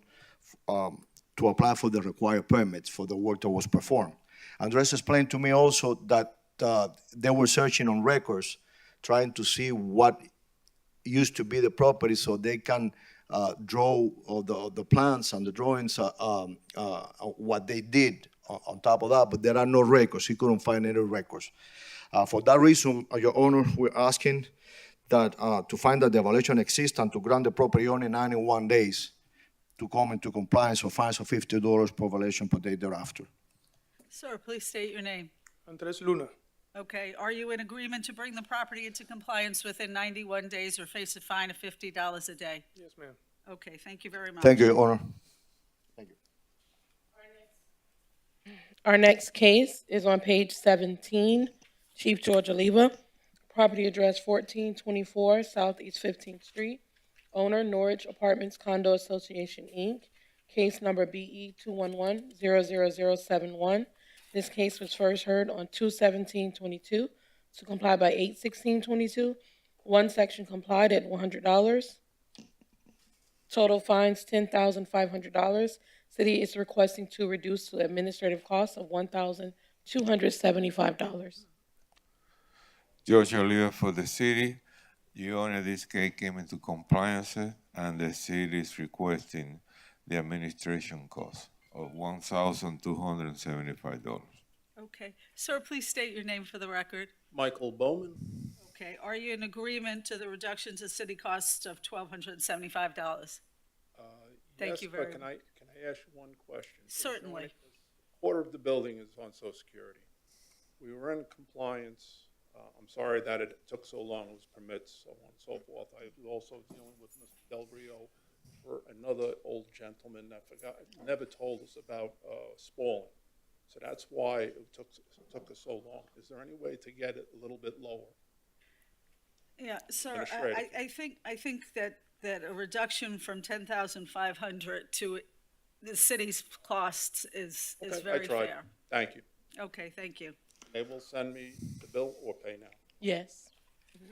to apply for the required permits for the work that was performed. Andres explained to me also that they were searching on records, trying to see what used to be the property so they can draw the plans and the drawings, what they did on top of that, but there are no records. He couldn't find any records. For that reason, Your Honor, we're asking that to find that the violation exists and to grant the property owner 91 days to come into compliance or fines of $50 per violation per day thereafter. Sir, please state your name. Andres Luna. Okay, are you in agreement to bring the property into compliance within 91 days or face a fine of $50 a day? Yes, ma'am. Okay, thank you very much. Thank you, Your Honor. Our next case is on page 17, Chief George Oliva, property address 1424 Southeast 15th Street, owner Norwich Apartments Condo Association, Inc., case number BE 211-00071. This case was first heard on 2/17/22 to comply by 8/16/22. One section complied at $100. Total fines $10,500. City is requesting to reduce to administrative costs of $1,275. George Oliva for the city. Your Honor, this case came into compliance and the city is requesting the administration cost of $1,275. Okay, sir, please state your name for the record. Michael Bowman. Okay, are you in agreement to the reduction to city costs of $1,275? Thank you very much. Can I ask you one question? Certainly. A quarter of the building is on Social Security. We were in compliance. I'm sorry that it took so long with permits, so on and so forth. I was also dealing with Mr. Del Rio for another old gentleman that never told us about spalling. So that's why it took us so long. Is there any way to get it a little bit lower? Yeah, sir, Administrative. I think that a reduction from 10,500 to the city's costs is Okay, very I tried. fair. Thank you. Okay, thank you. They will send me the bill or pay now. Yes.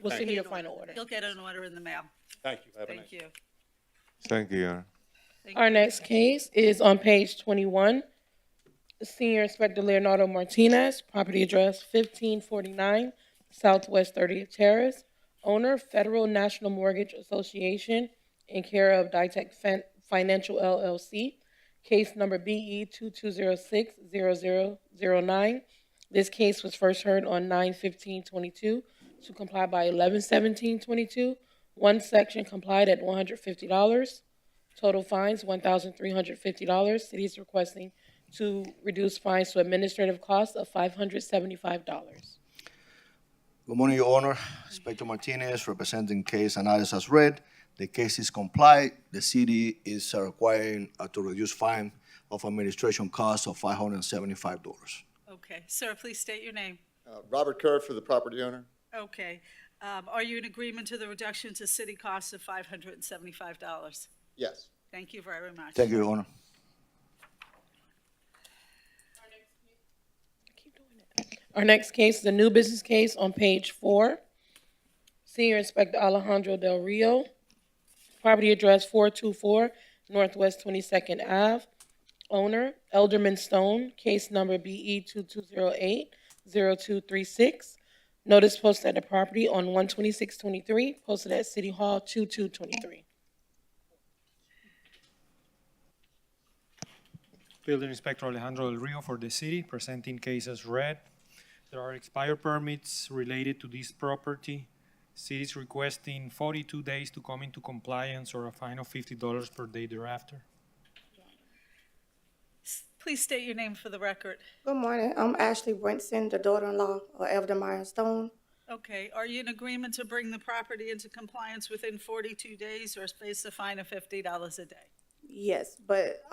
We'll Thank send you you. your final order. You'll get an order in the mail. Thank you. Have a Thank nice you. Thank you, Your Honor. Our next case is on page 21. Senior Inspector Leonardo Martinez, property address 1549 Southwest 30th Terrace, owner Federal National Mortgage Association, in care of Ditech Financial LLC, case number BE 2206-0009. This case was first heard on 9/15/22 to comply by 11/17/22. One section complied at $150. Total fines $1,350. City is requesting to reduce fines to administrative costs of $575. Good morning, Your Honor. Inspector Martinez, representing case and others as read. The case is complied. The city is requiring to reduce fine of administration costs of $575. Okay, sir, please state your name. Robert Kerr for the property owner. Okay, are you in agreement to the reduction to city costs of $575? Yes. Thank you very much. Thank you, Your Honor. Our next case is a new business case on page 4. Senior Inspector Alejandro Del Rio. Property address 424 Northwest 22nd Ave. Owner, Elderman Stone, case number BE 2208-0236. Notice posted at the property on 1/26/23, posted at City Hall 2/2/23. Building Inspector Alejandro Del Rio for the city, presenting case as read. There are expired permits related to this property. City is requesting 42 days to come into compliance or a fine of $50 per day thereafter. Please state your name for the record. Good morning. I'm Ashley Brinson, the daughter-in-law of Eldermeyer Stone. Okay, are you in agreement to bring the property into compliance within 42 days or face a fine of $50 a day? Yes, but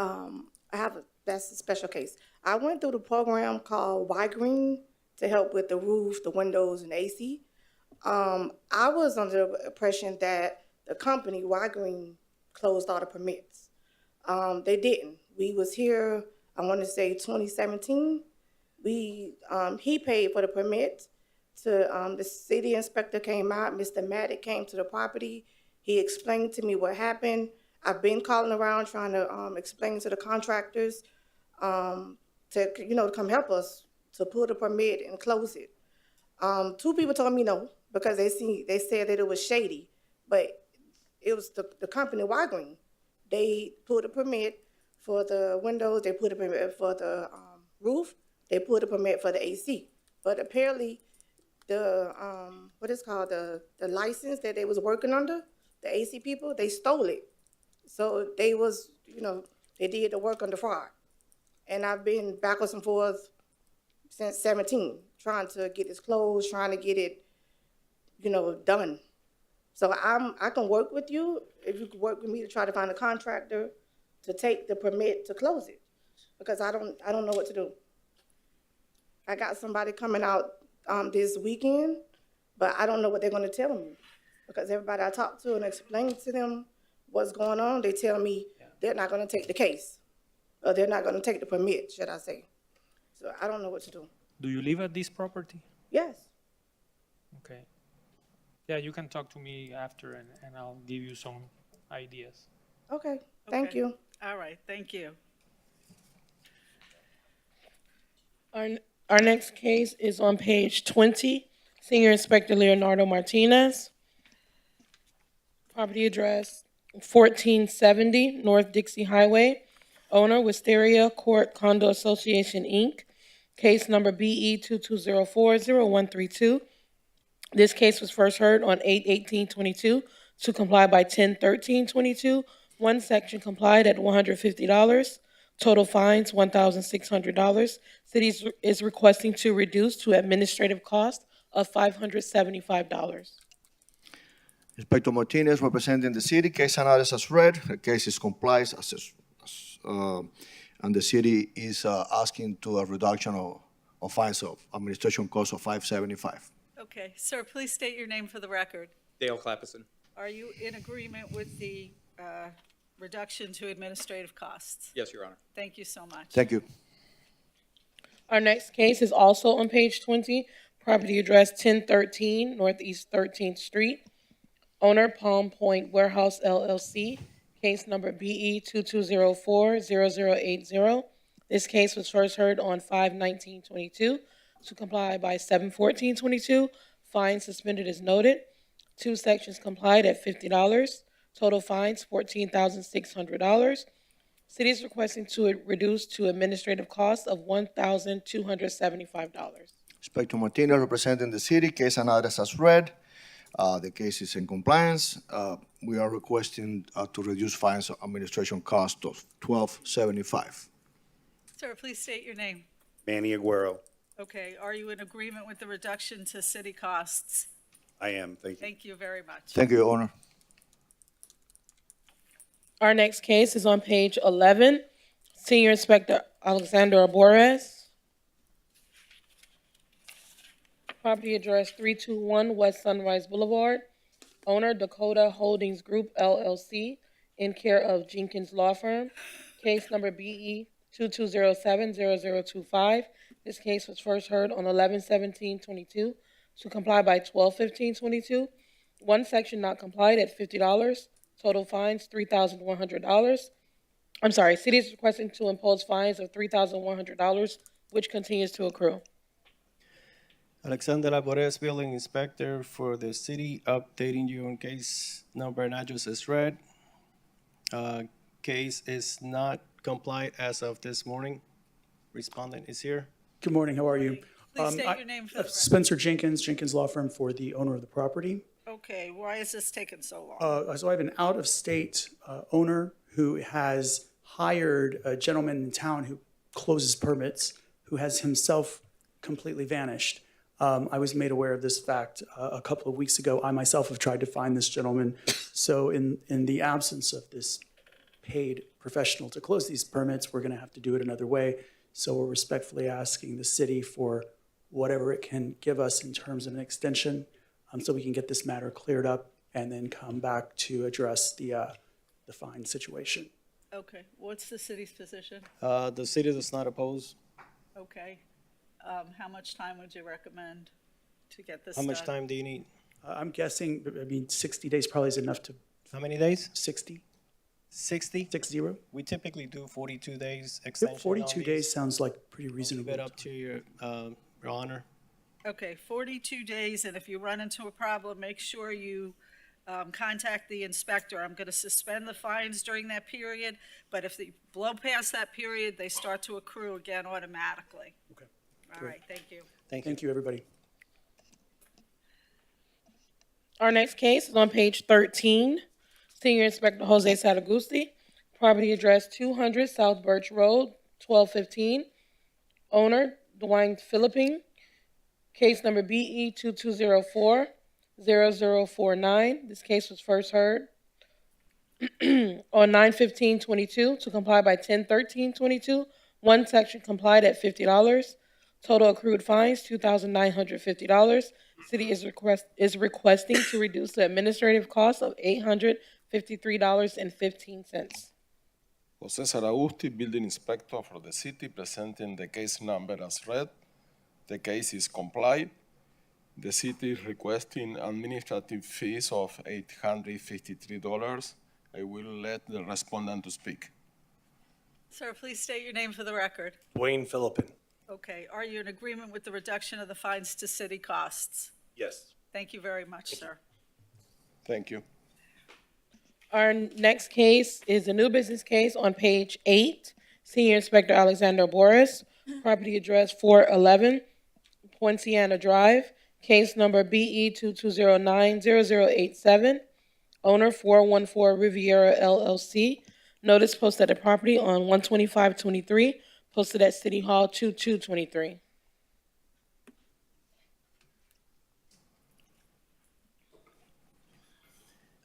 that's a special case. I went through the program called Y Green to help with the roof, the windows, and AC. I was under the impression that the company, Y Green, closed all the permits. They didn't. We was here, I want to say 2017. He paid for the permit. The city inspector came out, Mr. Maddock came to the property. He explained to me what happened. I've been calling around trying to explain to the contractors to come help us to pull the permit and close it. 2 people told me no because they said that it was shady, but it was the company Y Green. They pulled a permit for the windows, they put a permit for the roof, they put a permit for the AC. But apparently the the license that they was working under, the AC people, they stole it. So they was, they did the work under fraud. And I've been backwards and forth since 17, trying to get this closed, trying to get it, done. So I can work with you if you could work with me to try to find a contractor to take the permit to close it, because I don't know what to do. I got somebody coming out this weekend, but I don't know what they're going to tell me, because everybody I talk to and explain to them what's going on, they tell me they're not going to take the case, or they're not going to take the permit, should I say. So I don't know what to do. Do you live at this property? Yes. Okay. Yeah, you can talk to me after and I'll give you some ideas. Okay, thank you. All right, thank you. Our next case is on page 20. Senior Inspector Leonardo Martinez. Property address 1470 North Dixie Highway. Owner, Wisteria Court Condo Association, Inc. Case number BE 2204-0132. This case was first heard on 8/18/22 to comply by 10/13/22. One section complied at $150. Total fines $1,600. City is requesting to reduce to administrative cost of $575. Inspector Martinez representing the city. Case analysis as read. The case is complies and the city is asking to a reduction of fines of administration cost of $575. Okay, sir, please state your name for the record. Dale Clappison. Are you in agreement with the reduction to administrative costs? Yes, Your Honor. Thank you so much. Thank you. Our next case is also on page 20. Property address 1013 Northeast 13th Street. Owner, Palm Point Warehouse LLC. Case number BE 2204-0080. This case was first heard on 5/19/22 to comply by 7/14/22. Fine suspended as noted. 2 sections complied at $50. Total fines $14,600. City is requesting to reduce to administrative costs of $1,275. Inspector Martinez representing the city. Case analysis as read. The case is in compliance. We are requesting to reduce fines of administration cost of $1,275. Sir, please state your name. Manny Aguero. Okay, are you in agreement with the reduction to city costs? I am, thank you. Thank you very much. Thank you, Your Honor. Our next case is on page 11. Senior Inspector Alexander Borges. Property address 321 West Sunrise Boulevard. Owner, Dakota Holdings Group, LLC, in care of Jenkins Law Firm. Case number BE 2207-0025. This case was first heard on 11/17/22 to comply by 12/15/22. One section not complied at $50. Total fines $3,100. I'm sorry, city is requesting to impose fines of $3,100, which continues to accrue. Alexander Alvarez, Building Inspector for the city, updating you on case number and address as read. Case is not complied as of this morning. Respondent is here. Good morning, how are you? Please state your name for the record. Spencer Jenkins, Jenkins Law Firm for the owner of the property. Okay, why is this taking so long? So I have an out-of-state owner who has hired a gentleman in town who closes permits, who has himself completely vanished. I was made aware of this fact a couple of weeks ago. I myself have tried to find this gentleman. So in the absence of this paid professional to close these permits, we're going to have to do it another way. So we're respectfully asking the city for whatever it can give us in terms of an extension, so we can get this matter cleared up and then come back to address the fine situation. Okay, what's the city's position? The city does not oppose. Okay, how much time would you recommend to get this How done? much time do you need? I'm guessing, 60 days probably is enough to. How many days? 60. 60? 60? We typically do 42 days extension. Yep, 42 days sounds like pretty Leave reasonable. it up to your honor. Okay, 42 days, and if you run into a problem, make sure you contact the inspector. I'm going to suspend the fines during that period, but if they blow past that period, they start to accrue again automatically. Okay. All right, thank you. Thank you, everybody. Our next case is on page 13. Senior Inspector Jose Saragusti, property address 200 South Birch Road, 1215. Owner, Dwayne Philippine. Case number BE 2204-0049. This case was first heard on 9/15/22 to comply by 10/13/22. One section complied at $50. Total accrued fines $2,950. City is requesting to reduce the administrative cost of $853.15. Jose Saragusti, Building Inspector for the city, presenting the case number as read. The case is complied. The city is requesting administrative fees of $853. I will let the respondent to speak. Sir, please state your name for the record. Dwayne Philippine. Okay, are you in agreement with the reduction of the fines to city costs? Yes. Thank you very much, sir. Thank you. Our next case is a new business case on page 8. Senior Inspector Alexander Boris, property address 411 Poinciana Drive, case number BE 2209-0087. Owner 414 Riviera LLC. Notice posted at the property on 125/23, posted at City Hall 22/23.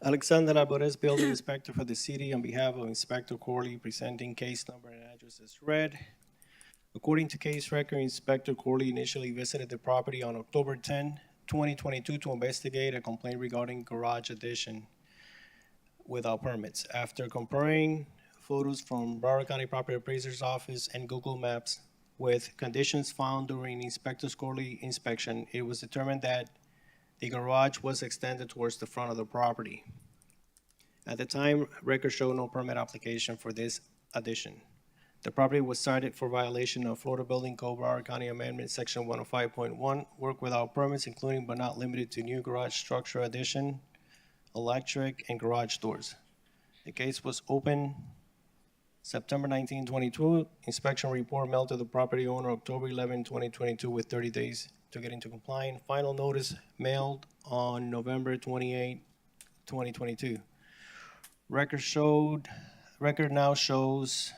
Alexander Alvarez, Building Inspector for the city, on behalf of Inspector Corley, presenting case number and address as read. According to case record, Inspector Corley initially visited the property on October 10, 2022 to investigate a complaint regarding garage addition without permits. After comparing photos from Broward County Property Appraiser's Office and Google Maps with conditions found during Inspector Corley inspection, it was determined that the garage was extended towards the front of the property. At the time, records show no permit application for this addition. The property was cited for violation of Florida Building Code, Broward County Amendment, Section 105.1, work without permits, including but not limited to new garage structure addition, electric, and garage doors. The case was open September 19, 2022. Inspection report mailed to the property owner October 11, 2022, with 30 days to get into compliance. Final notice mailed on November 28, 2022. Record now shows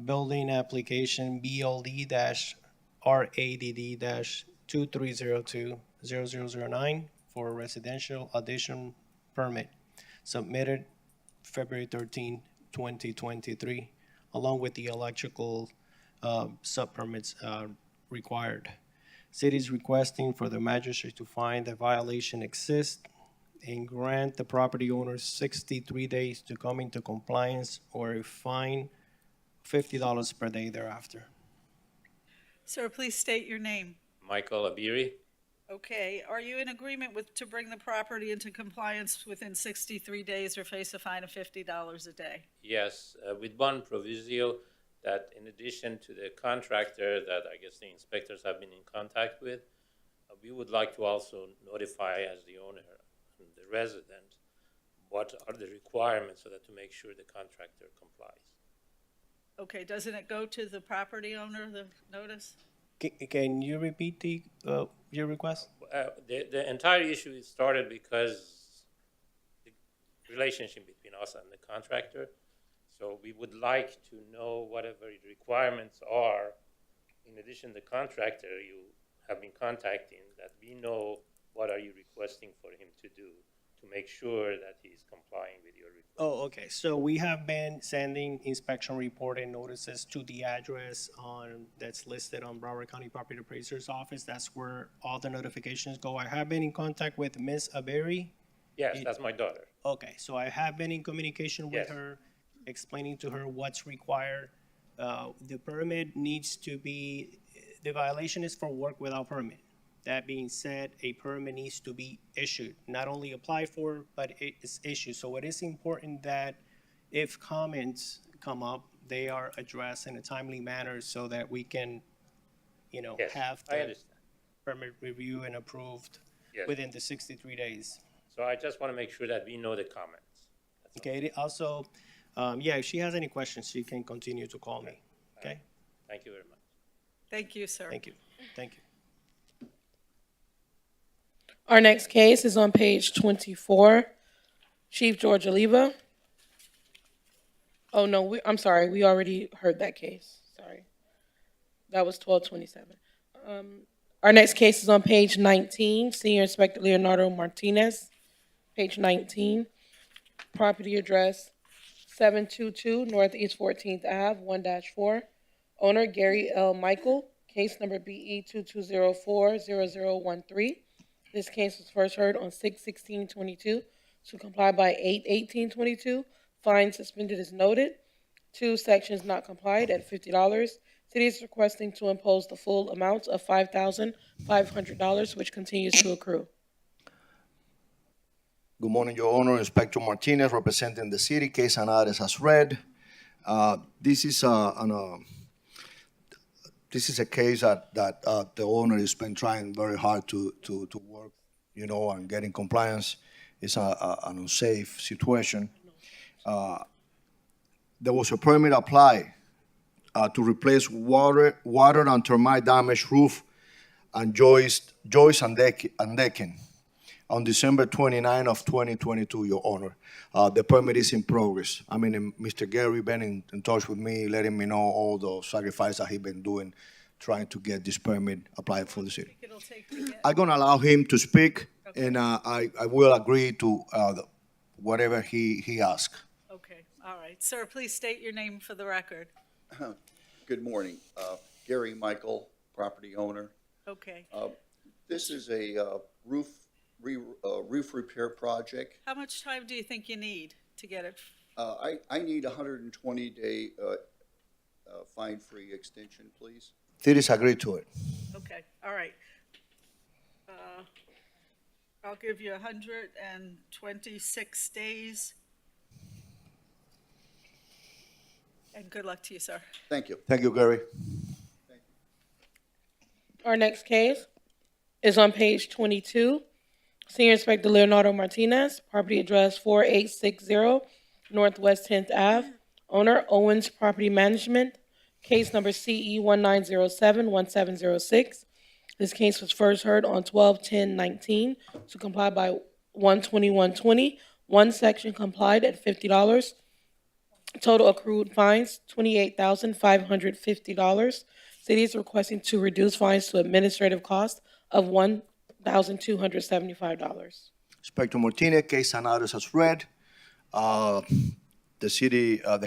building application BLD-RADD-2302-0009 for a residential addition permit submitted February 13, 2023, along with the electrical sub-permits required. City is requesting for the magistrate to find the violation exists and grant the property owner 63 days to come into compliance or a fine $50 per day thereafter. Sir, please state your name. Michael Abiri. Okay, are you in agreement with, to bring the property into compliance within 63 days or face a fine of $50 a day? Yes, with one proviso that in addition to the contractor that I guess the inspectors have been in contact with, we would like to also notify as the owner and the resident what are the requirements so that to make sure the contractor complies. Okay, doesn't it go to the property owner, the notice? Can you repeat your request? The entire issue started because the relationship between us and the contractor. So we would like to know whatever the requirements are. In addition, the contractor you have been contacting, that we know what are you requesting for him to do to make sure that he's complying with your request. Oh, okay. So we have been sending inspection report and notices to the address that's listed on Broward County Property Appraiser's office. That's where all the notifications go. I have been in contact with Ms. Aberi. Yes, that's my daughter. Okay, so I have been in communication with Yes. her, explaining to her what's required. The permit needs to be, the violation is for work without permit. That being said, a permit needs to be issued, not only applied for, but it is issued. So it is important that if comments come up, they are addressed in a timely manner so that we can, Yes, have I the understand. permit reviewed and approved Yes. within the 63 days. So I just want to make sure that we know the comments. Okay, also, if she has any questions, she can continue to call me, okay? Thank you very much. Thank you, sir. Thank you, thank you. Our next case is on page 24. Chief George Oliva. Oh, no, I'm sorry, we already heard that case, sorry. That was 1227. Our next case is on page 19, Senior Inspector Leonardo Martinez, page 19. Property address 722 Northeast 14th Ave, 1-4. Owner Gary L. Michael, case number BE 22040013. This case was first heard on 6/16/22 to comply by 8/18/22. Fine suspended as noted. 2 sections not complied at $50. City is requesting to impose the full amount of $5,500, which continues to accrue. Good morning, Your Honor. Inspector Martinez representing the city. Case and address as read. This is a case that the owner has been trying very hard to work, and get in compliance. It's an unsafe situation. There was a permit applied to replace water and termite damaged roof and joist and decking on December 29 of 2022, Your Honor. The permit is in progress. Mr. Gary been in touch with me, letting me know all the sacrifice that he's been doing, trying to get this permit applied for the city. I'm gonna allow him to speak, and I will agree to whatever he asks. Okay, all right. Sir, please state your name for the record. Good morning. Gary Michael, property owner. Okay. This is a roof repair project. How much time do you think you need to get it? I need a 120-day fine-free extension, please. City's agreed to it. Okay, all right. I'll give you 126 days. And good luck to you, sir. Thank you. Thank you, Gary. Our next case is on page 22. Senior Inspector Leonardo Martinez, property address 4860 Northwest 10th Ave. Owner Owens Property Management, case number CE 19071706. This case was first heard on 12/10/19 to comply by 1/21/20. 1 section complied at $50. Total accrued fines, $28,550. City is requesting to reduce fines to administrative cost of $1,275. Inspector Martinez, case and address as read. The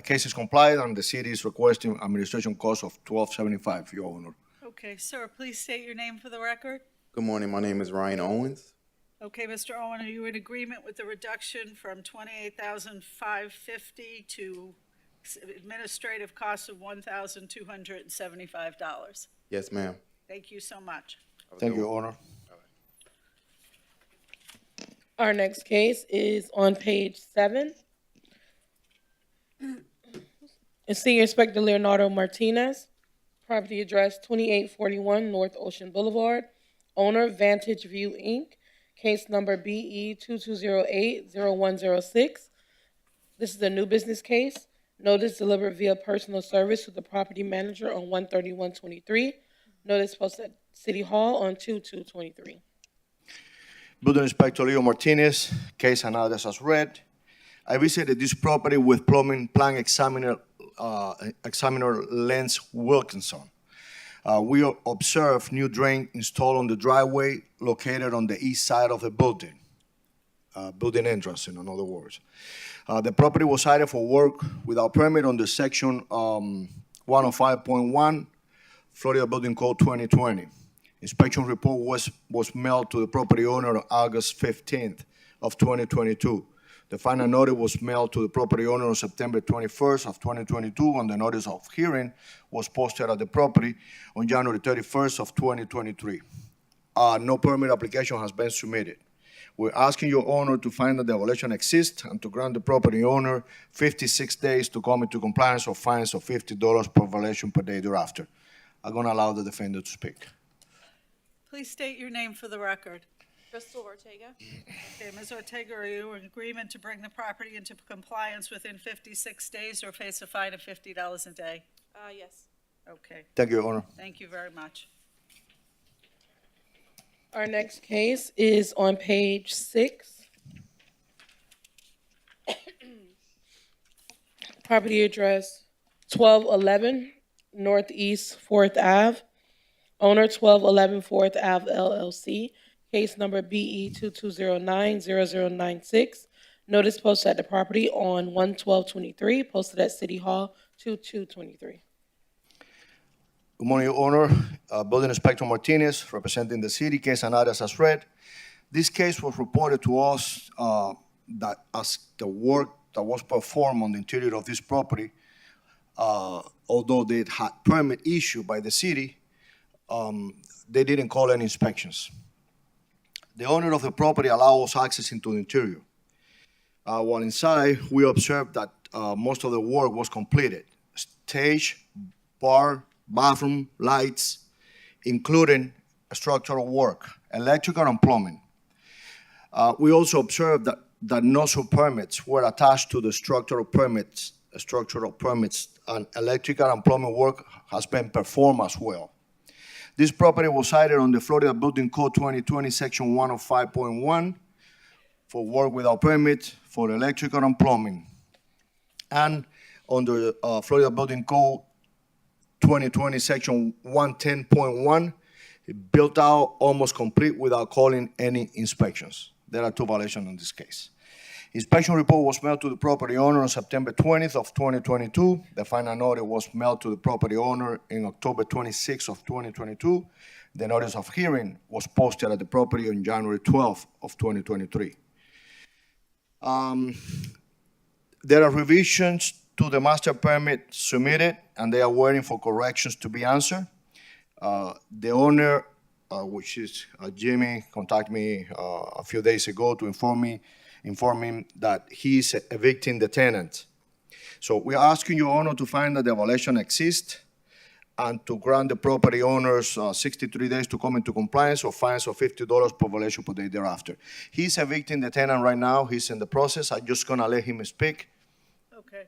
case is complied, and the city is requesting administration cost of $1,275, Your Honor. Okay, sir, please state your name for the record. Good morning. My name is Ryan Owens. Okay, Mr. Owen, are you in agreement with the reduction from $28,550 to administrative costs of $1,275? Yes, ma'am. Thank you so much. Thank you, Your Honor. Our next case is on page 7. It's Senior Inspector Leonardo Martinez, property address 2841 North Ocean Boulevard, owner Vantage View, Inc., case number BE 2208-0106. This is a new business case. Notice delivered via personal service to the property manager on 1/31/23. Notice posted at City Hall on 2/2/23. Building Inspector Leo Martinez, case analysis as read. I visited this property with plumbing plan examiner Lance Wilkinson. We observed new drain installed on the driveway located on the east side of the building, building entrance, in other words. The property was cited for work without permit under section 105.1, Florida Building Code 2020. Inspection report was mailed to the property owner on August 15th of 2022. The final notice was mailed to the property owner on September 21st of 2022, and the notice of hearing was posted at the property on January 31st of 2023. No permit application has been submitted. We're asking your owner to find that the violation exists and to grant the property owner 56 days to come into compliance or fines of $50 per violation per day thereafter. I'm going to allow the defendant to speak. Please state your name for the record. Crystal Ortega. Okay, Ms. Ortega, are you in agreement to bring the property into compliance within 56 days or face a fine of $50 a day? Yes. Okay, Thank you, Your Honor. thank you very much. Our next case is on page 6. Property address 1211 Northeast 4th Ave. Owner 1211 4th Ave LLC. Case number BE 2209-0096. Notice posted at the property on 1/12/23. Posted at City Hall 2/2/23. Good morning, Your Honor. Building Inspector Martinez, representing the city, case analysis as read. This case was reported to us that as the work that was performed on the interior of this property, although they had permit issued by the city, they didn't call any inspections. The owner of the property allowed us access into the interior. While inside, we observed that most of the work was completed. Stage, bar, bathroom, lights, including structural work, electrical and plumbing. We also observed that nozzle permits were attached to the structural permits, and electrical and plumbing work has been performed as well. This property was cited on the Florida Building Code 2020, Section 105.1, for work without permit for electrical and plumbing, and under Florida Building Code 2020, Section 110.1, built out almost complete without calling any inspections. There are 2 violations in this case. Inspection report was mailed to the property owner on September 20th of 2022. The final notice was mailed to the property owner in October 26th of 2022. The notice of hearing was posted at the property on January 12th of 2023. There are revisions to the master permit submitted, and they are waiting for corrections to be answered. The owner, which is Jimmy, contacted me a few days ago to inform me that he's evicting the tenant. So we are asking your honor to find that the violation exists and to grant the property owners 63 days to come into compliance or fines of $50 per violation per day thereafter. He's evicting the tenant right now. He's in the process. I'm just gonna let him speak. Okay,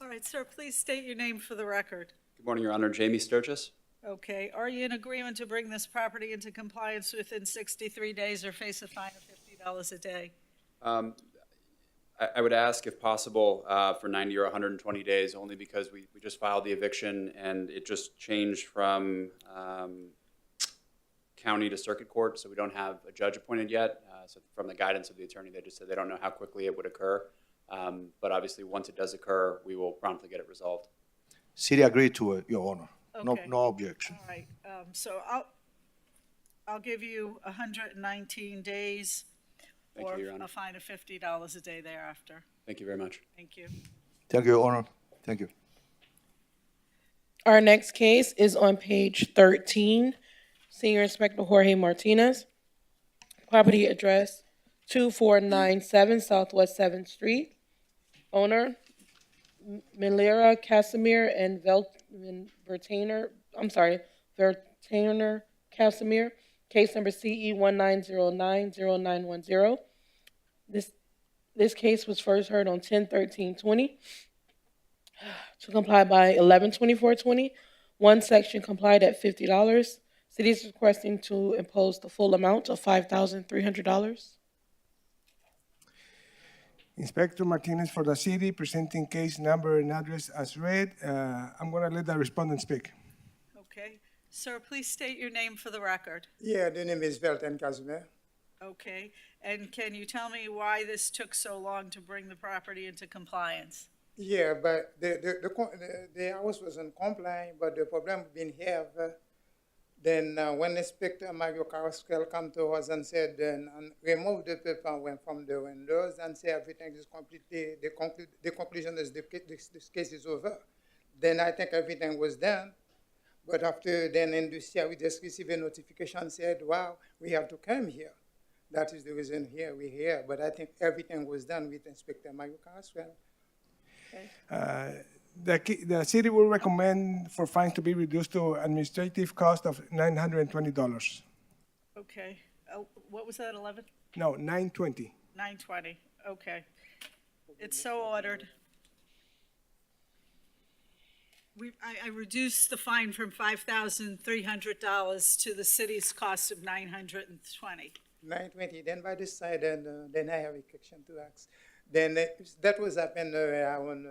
all right, sir, please state your name for the record. Good morning, Your Honor. Jamie Sturgis. Okay, are you in agreement to bring this property into compliance within 63 days or face a fine of $50 a day? I would ask, if possible, for 90 or 120 days, only because we just filed the eviction and it just changed from county to circuit court, so we don't have a judge appointed yet. So from the guidance of the attorney, they just said they don't know how quickly it would occur. But obviously, once it does occur, we will promptly get it resolved. City agreed to it, Your Honor. Okay. No objection. All right, so I'll give you 119 days. Thank or you, Your Honor. a fine of $50 a day thereafter. Thank you very much. Thank you. Thank you, Your Honor. Thank you. Our next case is on page 13. Senior Inspector Jorge Martinez. Property address 2497 Southwest 7th Street. Owner, Milera Casimir and Vertainer Casimir. Case number CE 19090910. This case was first heard on 10/13/20. To comply by 11/24/20. One section complied at $50. City is requesting to impose the full amount of $5,300. Inspector Martinez for the city, presenting case number and address as read. I'm gonna let the respondent speak. Okay. Sir, please state your name for the record. Yeah, the name is Velten Casimir. Okay. And can you tell me why this took so long to bring the property into compliance? Yeah, but the house wasn't complying, but the problem been here. Then when Inspector Mario Carrasquel come to us and said, and remove the paper from the windows and say everything is completely, the conclusion is this case is over. Then I think everything was done. But after then in this year, we just received a notification said, wow, we have to come here. That is the reason we're here. But I think everything was done with Inspector Mario Carrasquel. The city will recommend for fines to be reduced to administrative cost of $920. Okay. What was that, 11? No, $920. 920. Okay. It's so ordered. I reduced the fine from $5,300 to the city's cost of $920. 920. Then by this side, then I have a question to ask. Then that was happened around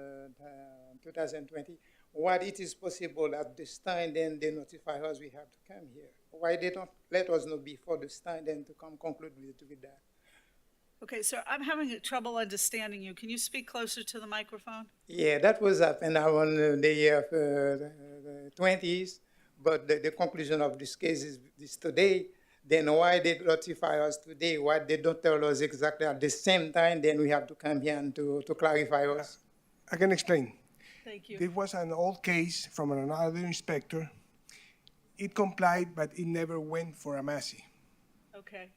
2020. What it is possible at this time, then they notify us we have to come here. Why they don't let us know before this time, then to come conclude with that? Okay, sir, I'm having trouble understanding you. Can you speak closer to the microphone? Yeah, that was happened around the year 20s, but the conclusion of this case is today. Then why they notify us today? Why they don't tell us exactly at the same time? Then we have to come here and to clarify us. I can explain. Thank you. It was an old case from another inspector. It complied, but it never went for a Massey. Okay.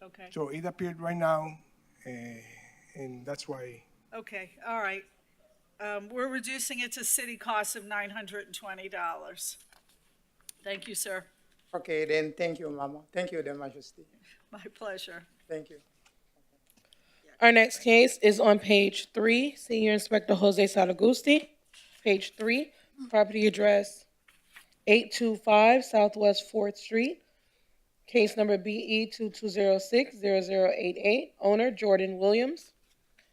Okay. So it appeared right now, and that's why. Okay, all right. We're reducing it to city costs of $920. Thank you, sir. Okay, then thank you, Mama. Thank you, Your Majesty. My pleasure. Thank you. Our next case is on page 3, Senior Inspector Jose Salagusti. Page 3, property address 825 Southwest 4th Street. Case number BE 2206-0088. Owner Jordan Williams.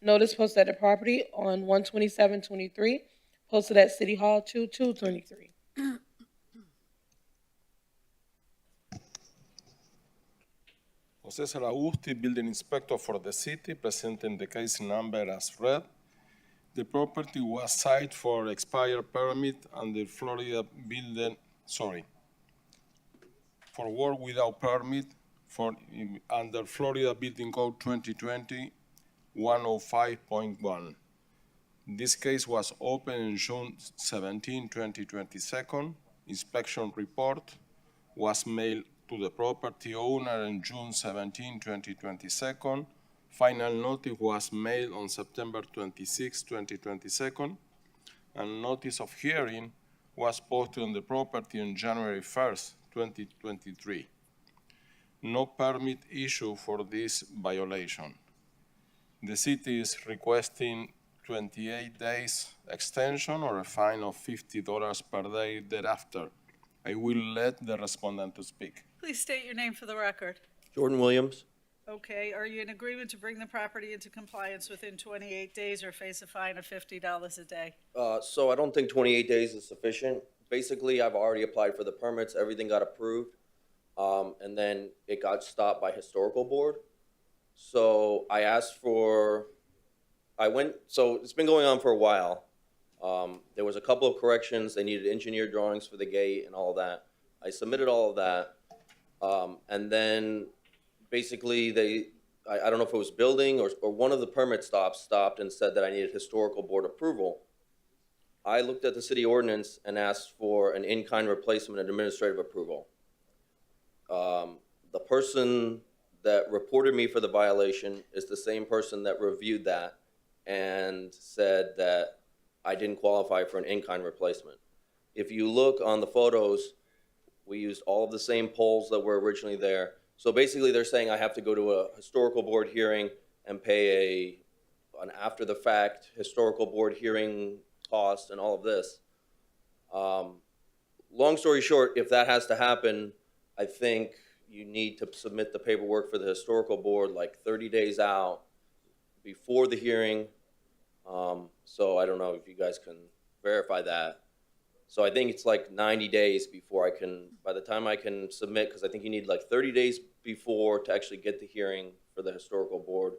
Notice posted at the property on 1/27/23. Posted at City Hall 2/2/23. Jose Salagusti, building inspector for the city, presenting the case number as read. The property was cited for expired permit under Florida building, for work without permit under Florida Building Code 2020-105.1. This case was opened on June 17, 2022. Inspection report was mailed to the property owner on June 17, 2022. Final notice was mailed on September 26, 2022. And notice of hearing was posted on the property on January 1st, 2023. No permit issued for this violation. The city is requesting 28 days extension or a fine of $50 per day thereafter. I will let the respondent to speak. Please state your name for the record. Jordan Williams. Okay, are you in agreement to bring the property into compliance within 28 days or face a fine of $50 a day? So I don't think 28 days is sufficient. Basically, I've already applied for the permits, everything got approved, and then it got stopped by historical board. So I asked so it's been going on for a while. There was a couple of corrections, they needed engineer drawings for the gate and all of that. I submitted all of that, and then basically I don't know if it was building or one of the permit stopped and said that I needed historical board approval. I looked at the city ordinance and asked for an in-kind replacement and administrative approval. The person that reported me for the violation is the same person that reviewed that and said that I didn't qualify for an in-kind replacement. If you look on the photos, we used all of the same poles that were originally there. So basically they're saying I have to go to a historical board hearing and pay an after-the-fact historical board hearing cost and all of this. Long story short, if that has to happen, I think you need to submit the paperwork for the historical board like 30 days out before the hearing. So I don't know if you guys can verify that. So I think it's like 90 days before I can, by the time I can submit, because I think you need like 30 days before to actually get the hearing for the historical board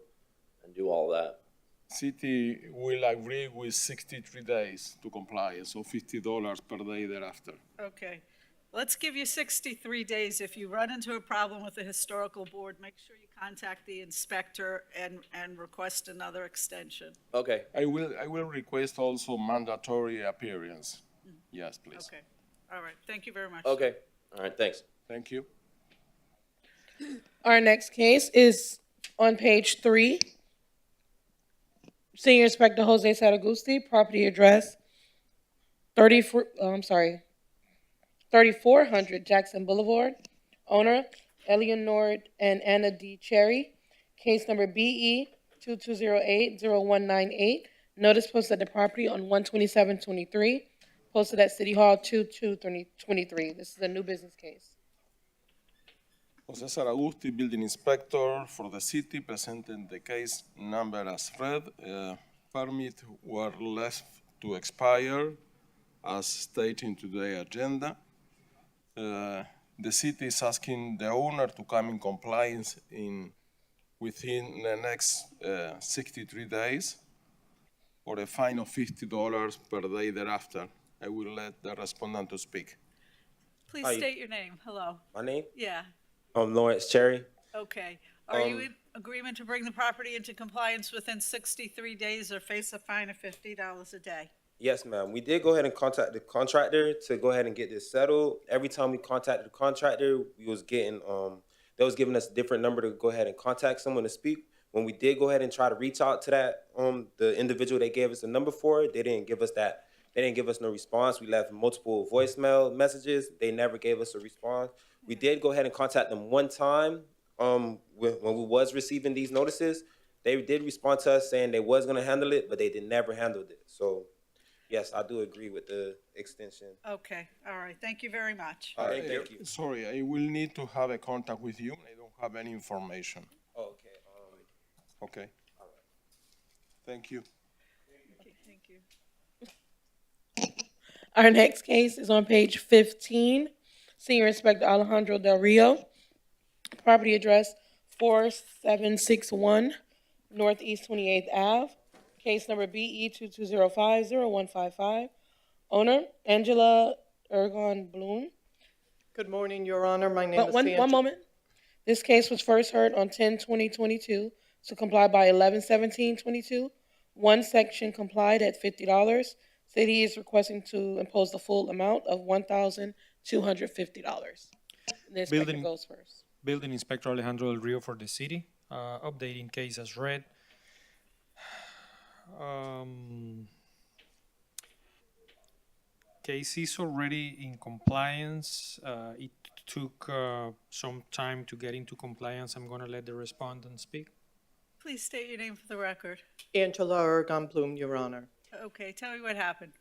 and do all that. City will agree with 63 days to comply, so $50 per day thereafter. Okay. Let's give you 63 days. If you run into a problem with the historical board, make sure you contact the inspector and request another extension. Okay. I will request also mandatory appearance. Yes, please. Okay. All right. Thank you very much. Okay. All right, thanks. Thank you. Our next case is on page 3. Senior Inspector Jose Saragusti, property address 3400 Jackson Boulevard. Owner, Eleanor and Anna D. Cherry. Case number BE 2208-0198. Notice posted at the property on 1/27/23. Posted at City Hall 2/2/23. This is a new business case. Jose Saragusti, building inspector for the city, presenting the case number as read. Permit were left to expire as stated in today's agenda. The city is asking the owner to come in compliance within the next 63 days or a fine of $50 per day thereafter. I will let the respondent to speak. Please state your name. Hello. My name? Yeah. Lawrence Cherry. Okay. Are you in agreement to bring the property into compliance within 63 days or face a fine of $50 a day? Yes, ma'am. We did go ahead and contact the contractor to go ahead and get this settled. Every time we contacted the contractor, we was getting they was giving us a different number to go ahead and contact someone to speak. When we did go ahead and try to reach out to that the individual they gave us a number for, they didn't give us that. They didn't give us no response. We left multiple voicemail messages. They never gave us a response. We did go ahead and contact them one time when we was receiving these notices. They did respond to us saying they was going to handle it, but they never handled it. So, yes, I do agree with the extension. Okay. All right. Thank you very much. All right, thank you. Sorry, I will need to have a contact with you. I don't have any information. Oh, okay. Okay. All right. Thank you. Okay, thank you. Our next case is on page 15. Senior Inspector Alejandro Del Rio, property address 4761 Northeast 28th Ave. Case number BE 2205-0155. Owner, Angela Ergon Bloom. Good morning, Your Honor. My name is One moment. This case was first heard on 10/20/22 to comply by 11/17/22. One section complied at $50. City is requesting to impose the full amount of $1,250. The inspector goes first. Building Inspector Alejandro Del Rio for the city, updating case as read. Case is already in compliance. It took some time to get into compliance. I'm gonna let the respondent speak. Please state your name for the record. Angela Ergon Bloom, Your Honor. Okay, tell me what happened.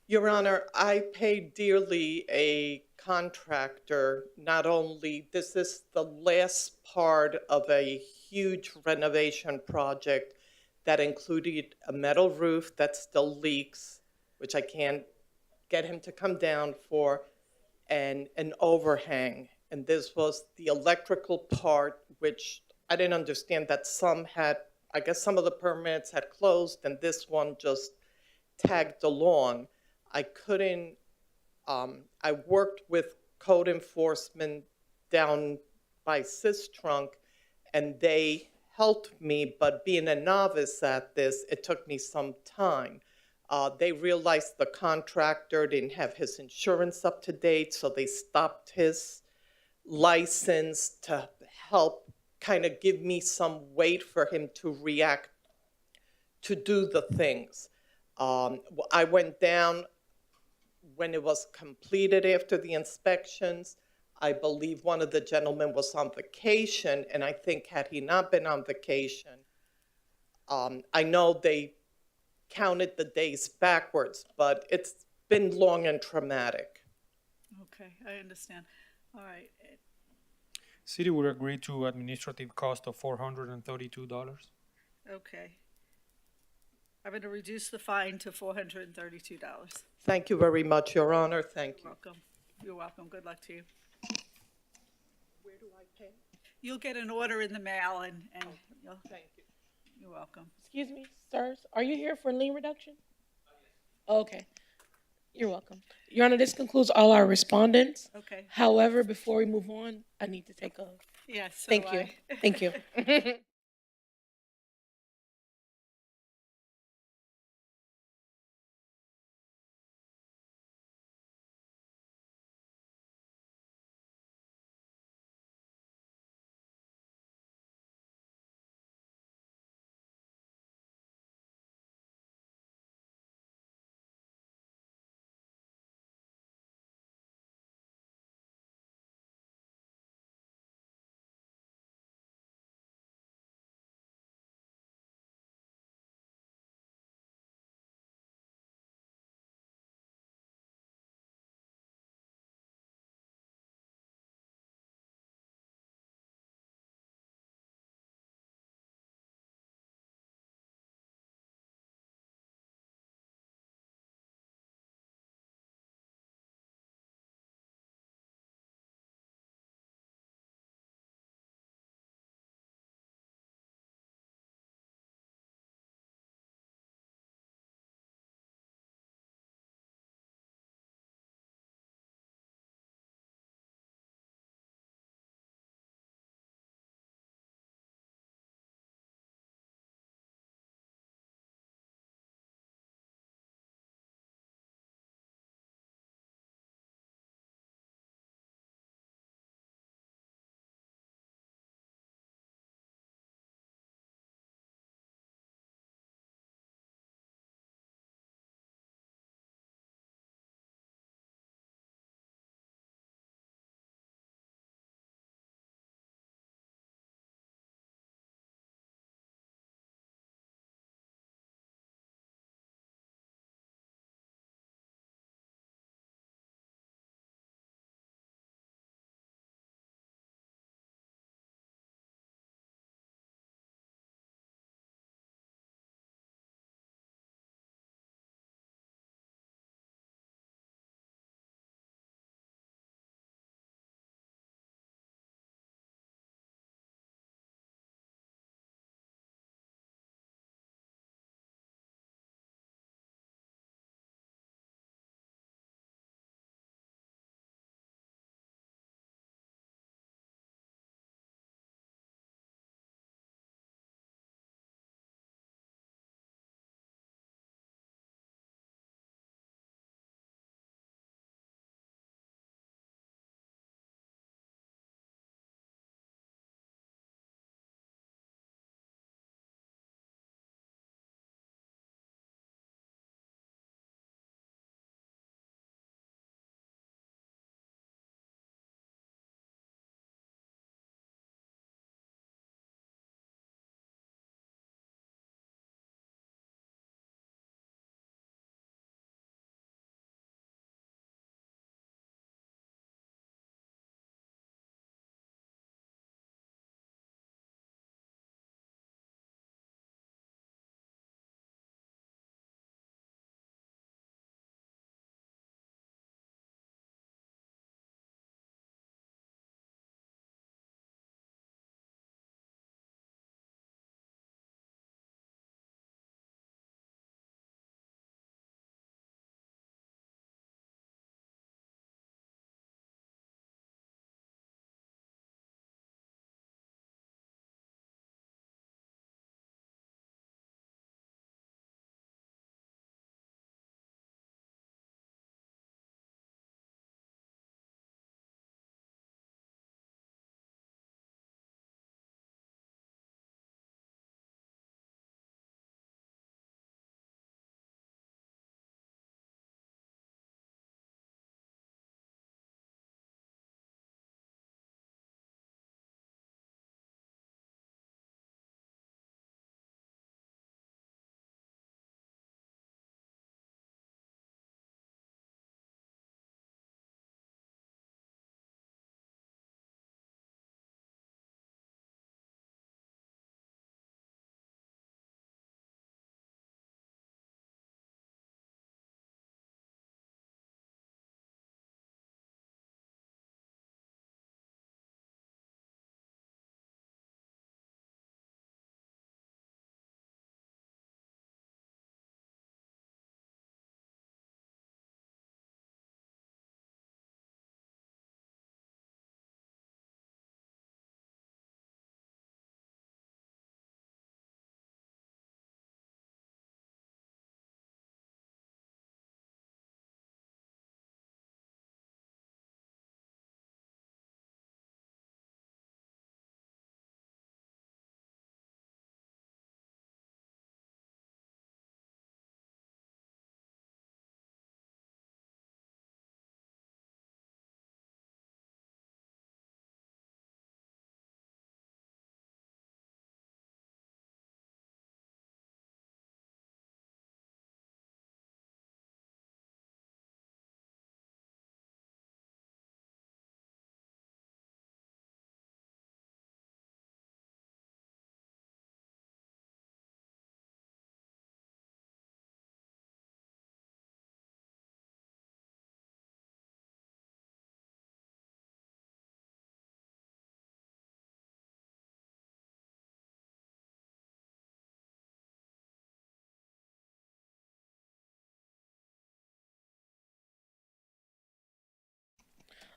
Your Honor, I paid dearly a contractor. Not only, this is the last part of a huge renovation project that included a metal roof that still leaks, which I can't get him to come down for, and an overhang. And this was the electrical part, which I didn't understand that some had, I guess some of the permits had closed and this one just tagged along. I couldn't, I worked with code enforcement down by Sistrunk and they helped me, but being a novice at this, it took me some time. They realized the contractor didn't have his insurance up to date, so they stopped his license to help kind of give me some weight for him to react, to do the things. I went down when it was completed after the inspections. I believe one of the gentlemen was on vacation, and I think had he not been on vacation, I know they counted the days backwards, but it's been long and traumatic. Okay, I understand. All right. City would agree to administrative cost of $432. Okay. I'm going to reduce the fine to $432. Thank you very much, Your Honor. Thank you. Welcome. You're welcome. Good luck to you. Where do I pay? You'll get an order in the mail and you'll, Thank you. you're welcome. Excuse me, sirs, are you here for lien reduction? Okay, you're welcome. Your Honor, this concludes all our respondents. Okay. However, before we move on, I need to take a, Yes. So thank you, thank you.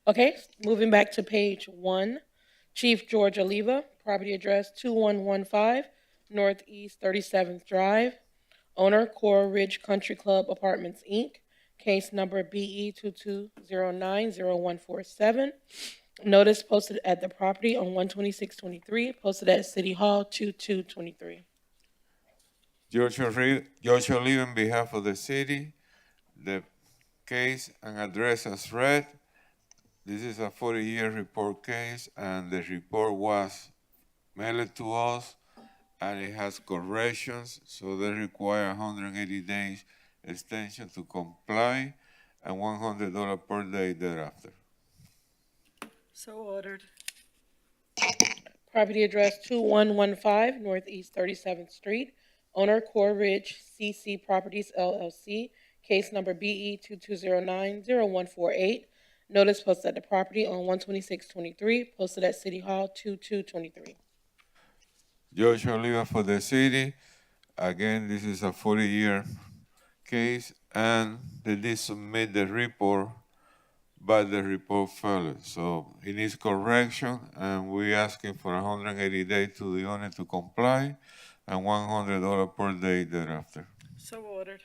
Okay, moving back to page 1. Chief George Oliva, property address 2115 Northeast 37th Drive. Owner, Coral Ridge Country Club Apartments, Inc. Case number BE 22090147. Notice posted at the property on 12623, posted at City Hall 2223. George Oliva, on behalf of the city, the case and address as read. This is a 40-year report case, and the report was mailed to us, and it has corrections, so they require 180 days extension to comply, and $100 per day thereafter. So ordered. Property address 2115 Northeast 37th Street. Owner, Coral Ridge CC Properties LLC. Case number BE 22090148. Notice posted at the property on 12623, posted at City Hall 2223. George Oliva for the city. Again, this is a 40-year case, and they did submit the report, but the report failed. So it needs correction, and we're asking for 180 days to the owner to comply, and $100 per day thereafter. So ordered.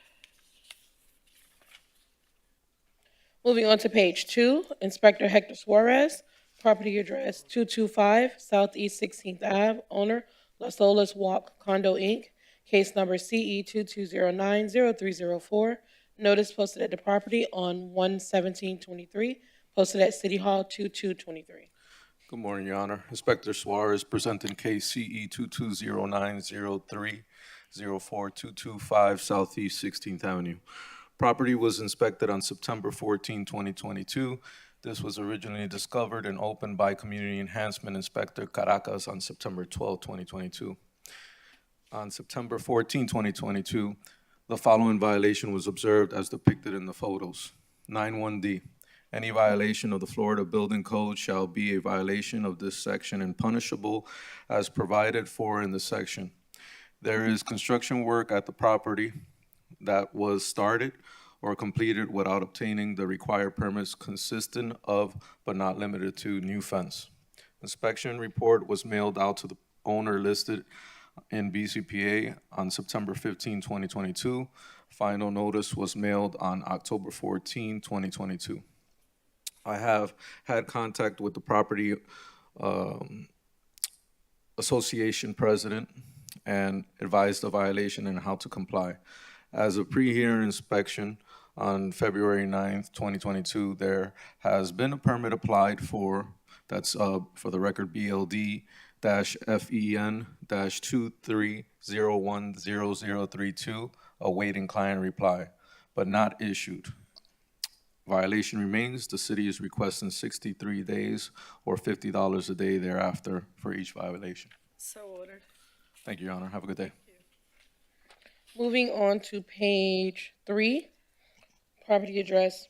Moving on to page 2, Inspector Hector Suarez, property address 225 Southeast 16th Ave, owner, Las Olas Walk Condo, Inc., case number CE 22090304, notice posted at the property on 1/17/23, posted at City Hall 2223. Good morning, Your Honor. Inspector Suarez presenting case CE 22090304 Southeast 16th Avenue. Property was inspected on September 14, 2022. This was originally discovered and opened by Community Enhancement Inspector Caracas on September 12, 2022. On September 14, 2022, the following violation was observed as depicted in the photos. 91D. Any violation of the Florida Building Code shall be a violation of this section and punishable as provided for in the section. There is construction work at the property that was started or completed without obtaining the required permits consistent of, but not limited to, new fence. Inspection report was mailed out to the owner listed in BCPA on September 15, 2022. Final notice was mailed on October 14, 2022. I have had contact with the property association president and advised the violation and how to comply. As a pre-hearing inspection on February 9th, 2022, there has been a permit applied for, that's for the record BLD-FEN-23010032, awaiting client reply, but not issued. Violation remains. The city is requesting 63 days or $50 a day thereafter for each violation. So ordered. Thank you, Your Honor. Have a good day. Moving on to page 3, property address,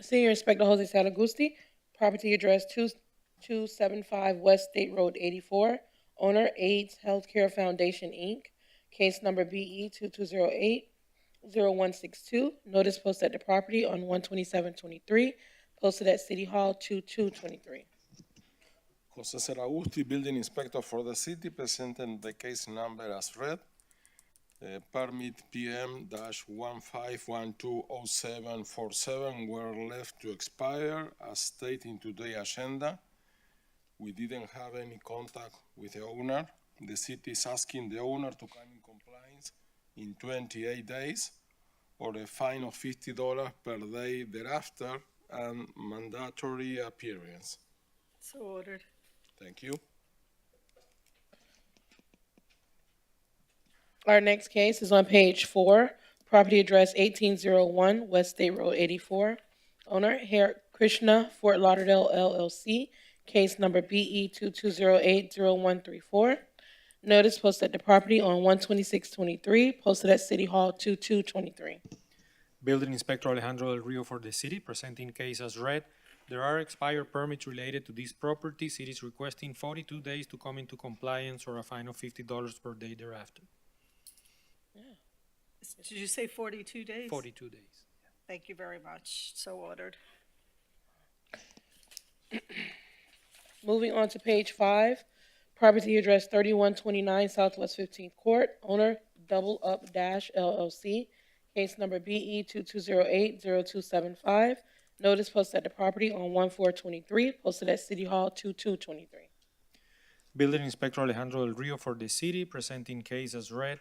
Senior Inspector Jose Salagusti, property address 2275 West State Road 84, owner AIDS Healthcare Foundation, Inc., case number BE 22080162, notice posted at the property on 1/27/23, posted at City Hall 2223. Jose Seragusti, Building Inspector for the city, presenting the case number as read. Permit PM-15120747 were left to expire as stated in today's agenda. We didn't have any contact with the owner. The city is asking the owner to come in compliance in 28 days or a fine of $50 per day thereafter and mandatory appearance. So ordered. Thank you. Our next case is on page 4, property address 1801 West State Road 84, owner Hare Krishna, Fort Lauderdale LLC, case number BE 22080134. Notice posted at the property on 1/26/23, posted at City Hall 2223. Building Inspector Alejandro Del Rio for the city, presenting case as read. There are expired permits related to this property. City is requesting 42 days to come into compliance or a fine of $50 per day thereafter. Did you say 42 days? 42 days. Thank you very much. So ordered. Moving on to page 5, property address 3129 Southwest 15th Court, owner Double Up Dash LLC, case number BE 22080275. Notice posted at the property on 1/4/23, posted at City Hall 22/23. Building Inspector Alejandro Del Rio for the city, presenting case as read.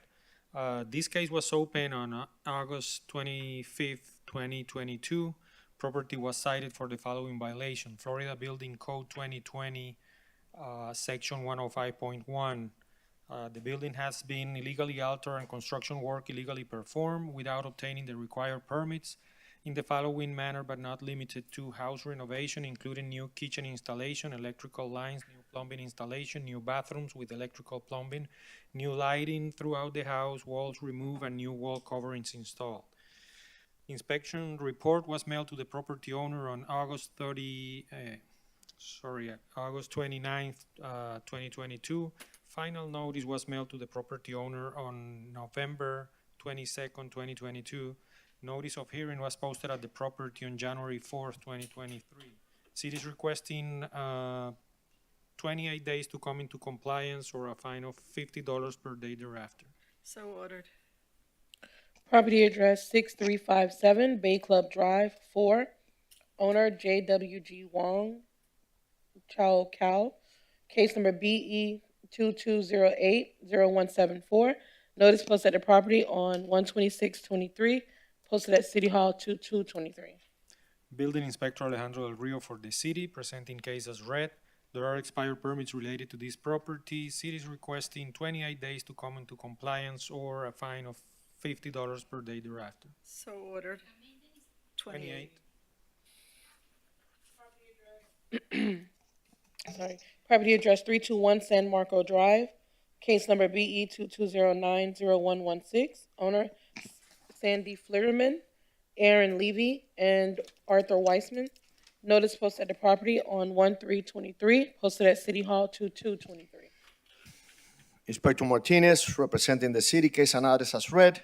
This case was opened on August 25th, 2022. Property was cited for the following violation: Florida Building Code 2020, Section 105.1. The building has been illegally altered and construction work illegally performed without obtaining the required permits in the following manner but not limited to: house renovation, including new kitchen installation, electrical lines, new plumbing installation, new bathrooms with electrical plumbing, new lighting throughout the house, walls removed, and new wall coverings installed. Inspection report was mailed to the property owner on August 29th, 2022. Final notice was mailed to the property owner on November 22nd, 2022. Notice of hearing was posted at the property on January 4th, 2023. City is requesting 28 days to come into compliance or a fine of $50 per day thereafter. So ordered. Property address 6357 Bay Club Drive 4, owner JWG Wong Chow Cow, case number BE 22080174. Notice posted at the property on 1/26/23, posted at City Hall 22/23. Building Inspector Alejandro Del Rio for the city, presenting case as read. There are expired permits related to this property. City is requesting 28 days to come into compliance or a fine of $50 per day thereafter. So ordered. 28. Property address 321 San Marco Drive, case number BE 22090116. Owner Sandy Flitterman, Aaron Levy, and Arthur Weissman. Notice posted at the property on 1/3/23, posted at City Hall 22/23. Inspector Martinez, representing the city, case and address as read.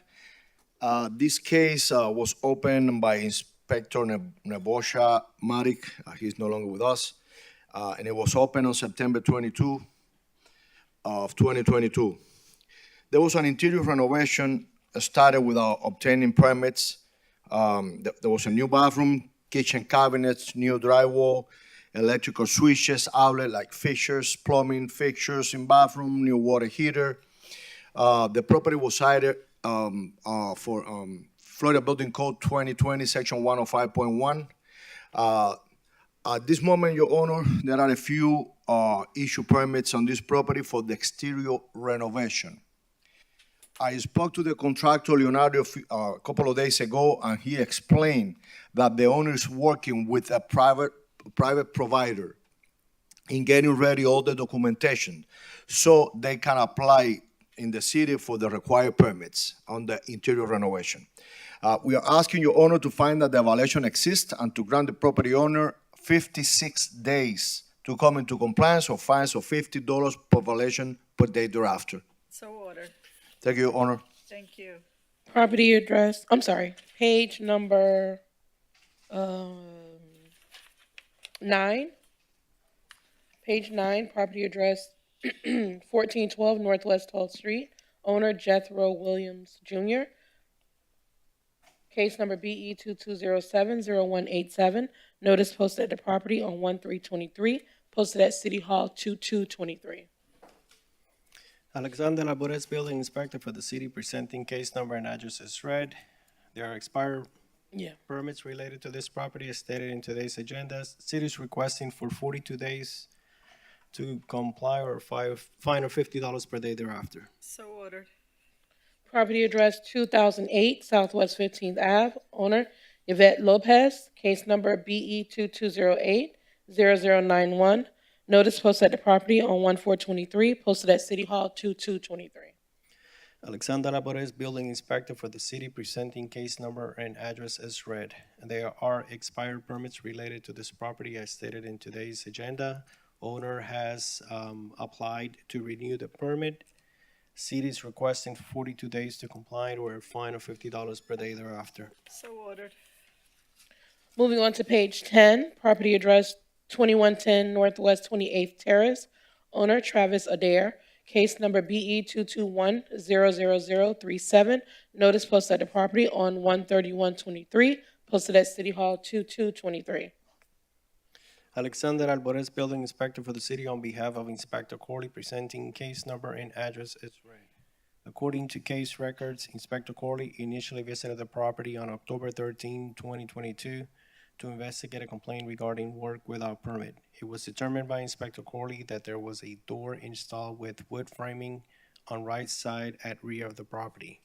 This case was opened by Inspector Nebosha Marik. He's no longer with us. And it was opened on September 22 of 2022. There was an interior renovation started without obtaining permits. There was a new bathroom, kitchen cabinets, new drywall, electrical switches, outlet like fixtures, plumbing fixtures in bathroom, new water heater. The property was cited for Florida Building Code 2020, Section 105.1. At this moment, Your Honor, there are a few issue permits on this property for the exterior renovation. I spoke to the contractor, Leonardo, a couple of days ago, and he explained that the owner is working with a private provider in getting ready all the documentation so they can apply in the city for the required permits on the interior renovation. We are asking Your Honor to find that the violation exists and to grant the property owner 56 days to come into compliance or fines of $50 per violation per day thereafter. So ordered. Thank you, Your Honor. Thank you. Property address, page number 9. Page 9, property address 1412 Northwest 12th Street, owner Jethro Williams Jr., case number BE 22070187. Notice posted at the property on 1/3/23, posted at City Hall 22/23. Alexander Labores, Building Inspector for the city, presenting case number and address as read. There are expired permits related to this property as stated in today's agenda. City is requesting for 42 days to comply or fine of $50 per day thereafter. So ordered. Property address 2008 Southwest 15th Ave, owner Yvette Lopez, case number BE 22080091. Notice posted at the property on 1/4/23, posted at City Hall 22/23. Alexander Labores, Building Inspector for the city, presenting case number and address as read. And there are expired permits related to this property as stated in today's agenda. Owner has applied to renew the permit. City is requesting 42 days to comply or a fine of $50 per day thereafter. So ordered. Moving on to page 10, property address 2110 Northwest 28th Terrace. Owner Travis Adair. Case number BE 221-00037. Notice posted at the property on 1/31/23. Posted at City Hall 2/2/23. Alexander Alvarez, Building Inspector for the city, on behalf of Inspector Corley, presenting case number and address as read. According to case records, Inspector Corley initially visited the property on October 13, 2022, to investigate a complaint regarding work without permit. It was determined by Inspector Corley that there was a door installed with wood framing on right side at rear of the property.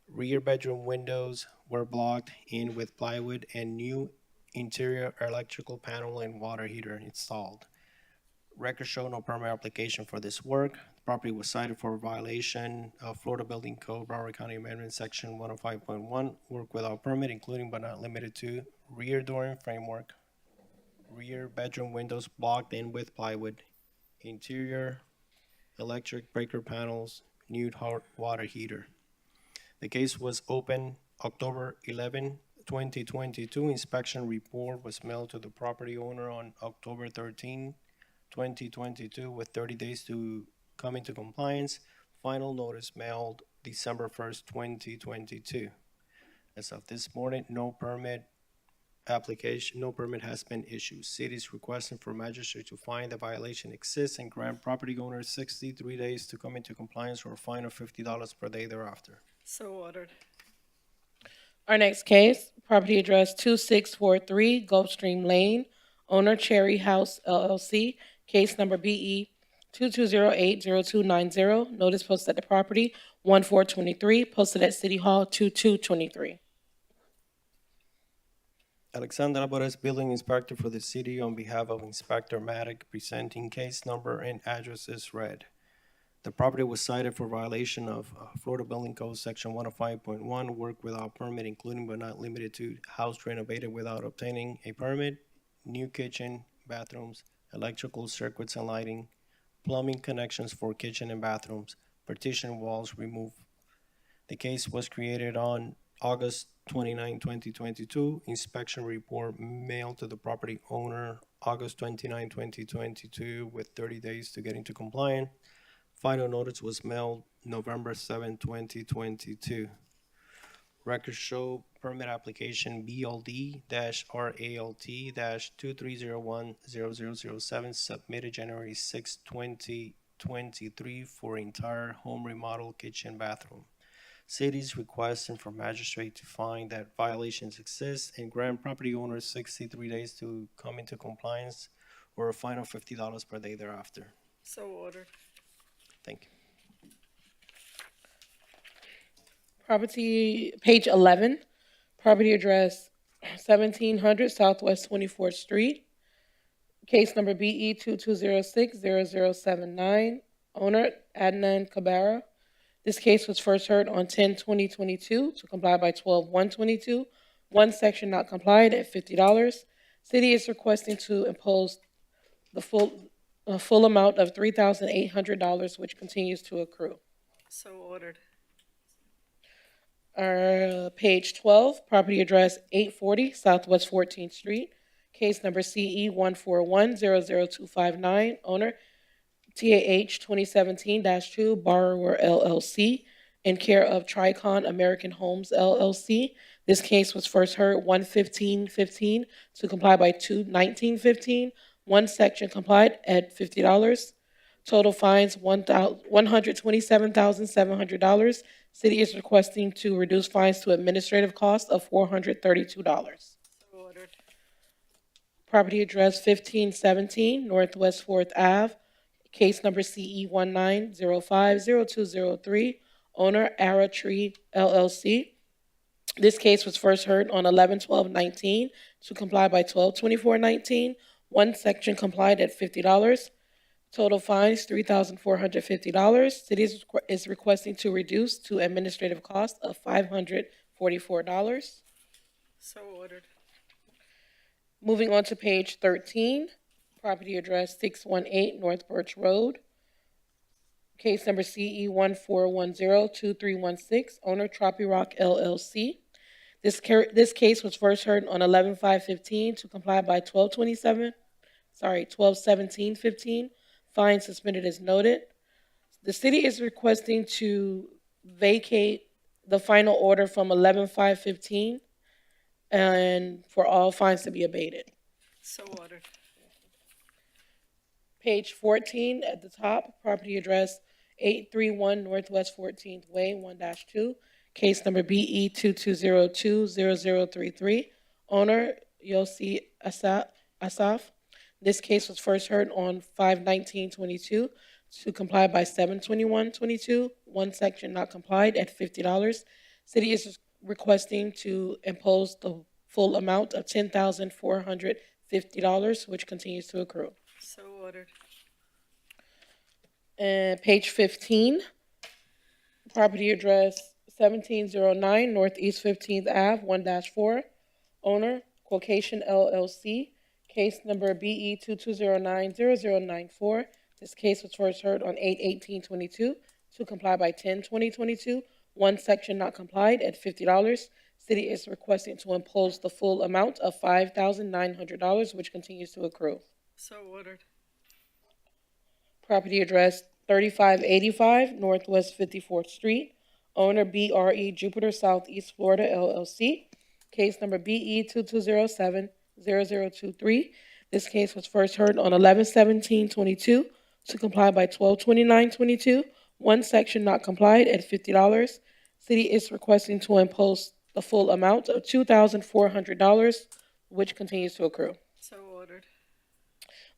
Rear bedroom windows were blocked in with plywood and new interior electrical panel and water heater installed. Records show no permit application for this work. The property was cited for violation of Florida Building Code, Broward County Amendment, Section 105.1, work without permit, including but not limited to rear door and framework, rear bedroom windows blocked in with plywood, interior electric breaker panels, new hot water heater. The case was open October 11, 2022. Inspection report was mailed to the property owner on October 13, 2022, with 30 days to come into compliance. Final notice mailed December 1st, 2022. As of this morning, no permit has been issued. City is requesting for magistrate to find the violation exists and grant property owners 63 days to come into compliance or a fine of $50 per day thereafter. So ordered. Our next case, property address 2643 Gulfstream Lane. Owner Cherry House LLC. Case number BE 22080290. Notice posted at the property 1/4/23. Posted at City Hall 2/2/23. Alexander Alvarez, Building Inspector for the city, on behalf of Inspector Maddock, presenting case number and address as read. The property was cited for violation of Florida Building Code, Section 105.1, work without permit, including but not limited to house renovated without obtaining a permit, new kitchen, bathrooms, electrical circuits and lighting, plumbing connections for kitchen and bathrooms, partition walls removed. The case was created on August 29, 2022. Inspection report mailed to the property owner August 29, 2022, with 30 days to get into compliance. Final notice was mailed November 7, 2022. Records show permit application BLD-RALT-2301-0007 submitted January 6, 2023 for entire home remodel kitchen bathroom. City's requesting for magistrate to find that violations exist and grant property owners 63 days to come into compliance or a fine of $50 per day thereafter. So ordered. Thank you. Property, page 11, property address 1700 Southwest 24th Street. Case number BE 22060079. Owner Adnan Kabara. This case was first heard on 10/20/22 to comply by 12/1/22. One section not complied at $50. City is requesting to impose the full amount of $3,800, which continues to accrue. So ordered. Page 12, property address 840 Southwest 14th Street. Case number CE 141-00259. Owner TAH 2017-2, Borrower LLC, in care of Tricon American Homes LLC. This case was first heard 1/15/15 to comply by 2/19/15. One section complied at $50. Total fines $127,700. City is requesting to reduce fines to administrative costs of $432. So ordered. Property address 1517 Northwest 4th Ave. Case number CE 19050203. Owner Ara Tree LLC. This case was first heard on 11/12/19 to comply by 12/24/19. One section complied at $50. Total fines $3,450. City is requesting to reduce to administrative cost of $544. So ordered. Moving on to page 13, property address 618 North Birch Road. Case number CE 14102-316. Owner Tropi Rock LLC. This case was first heard on 11/5/15 to comply by 12/27 12/17/15. Fine suspended as noted. The city is requesting to vacate the final order from 11/5/15 and for all fines to be abated. So ordered. Page 14 at the top, property address 831 Northwest 14th Way, 1-2, case number BE 22020033. Owner Yossi Asaf. This case was first heard on 5/19/22 to comply by 7/21/22. One section not complied at $50. City is requesting to impose the full amount of $10,450, which continues to accrue. So ordered. And page 15, property address 1709 Northeast 15th Ave, 1-4. Owner, Quocation LLC, case number BE 22090094. This case was first heard on 8/18/22 to comply by 10/20/22. One section not complied at $50. City is requesting to impose the full amount of $5,900, which continues to accrue. So ordered. Property address 3585 Northwest 54th Street. Owner BRE Jupiter Southeast Florida LLC. Case number BE 22070023. This case was first heard on 11/17/22 to comply by 12/29/22. One section not complied at $50. City is requesting to impose the full amount of $2,400, which continues to accrue. So ordered.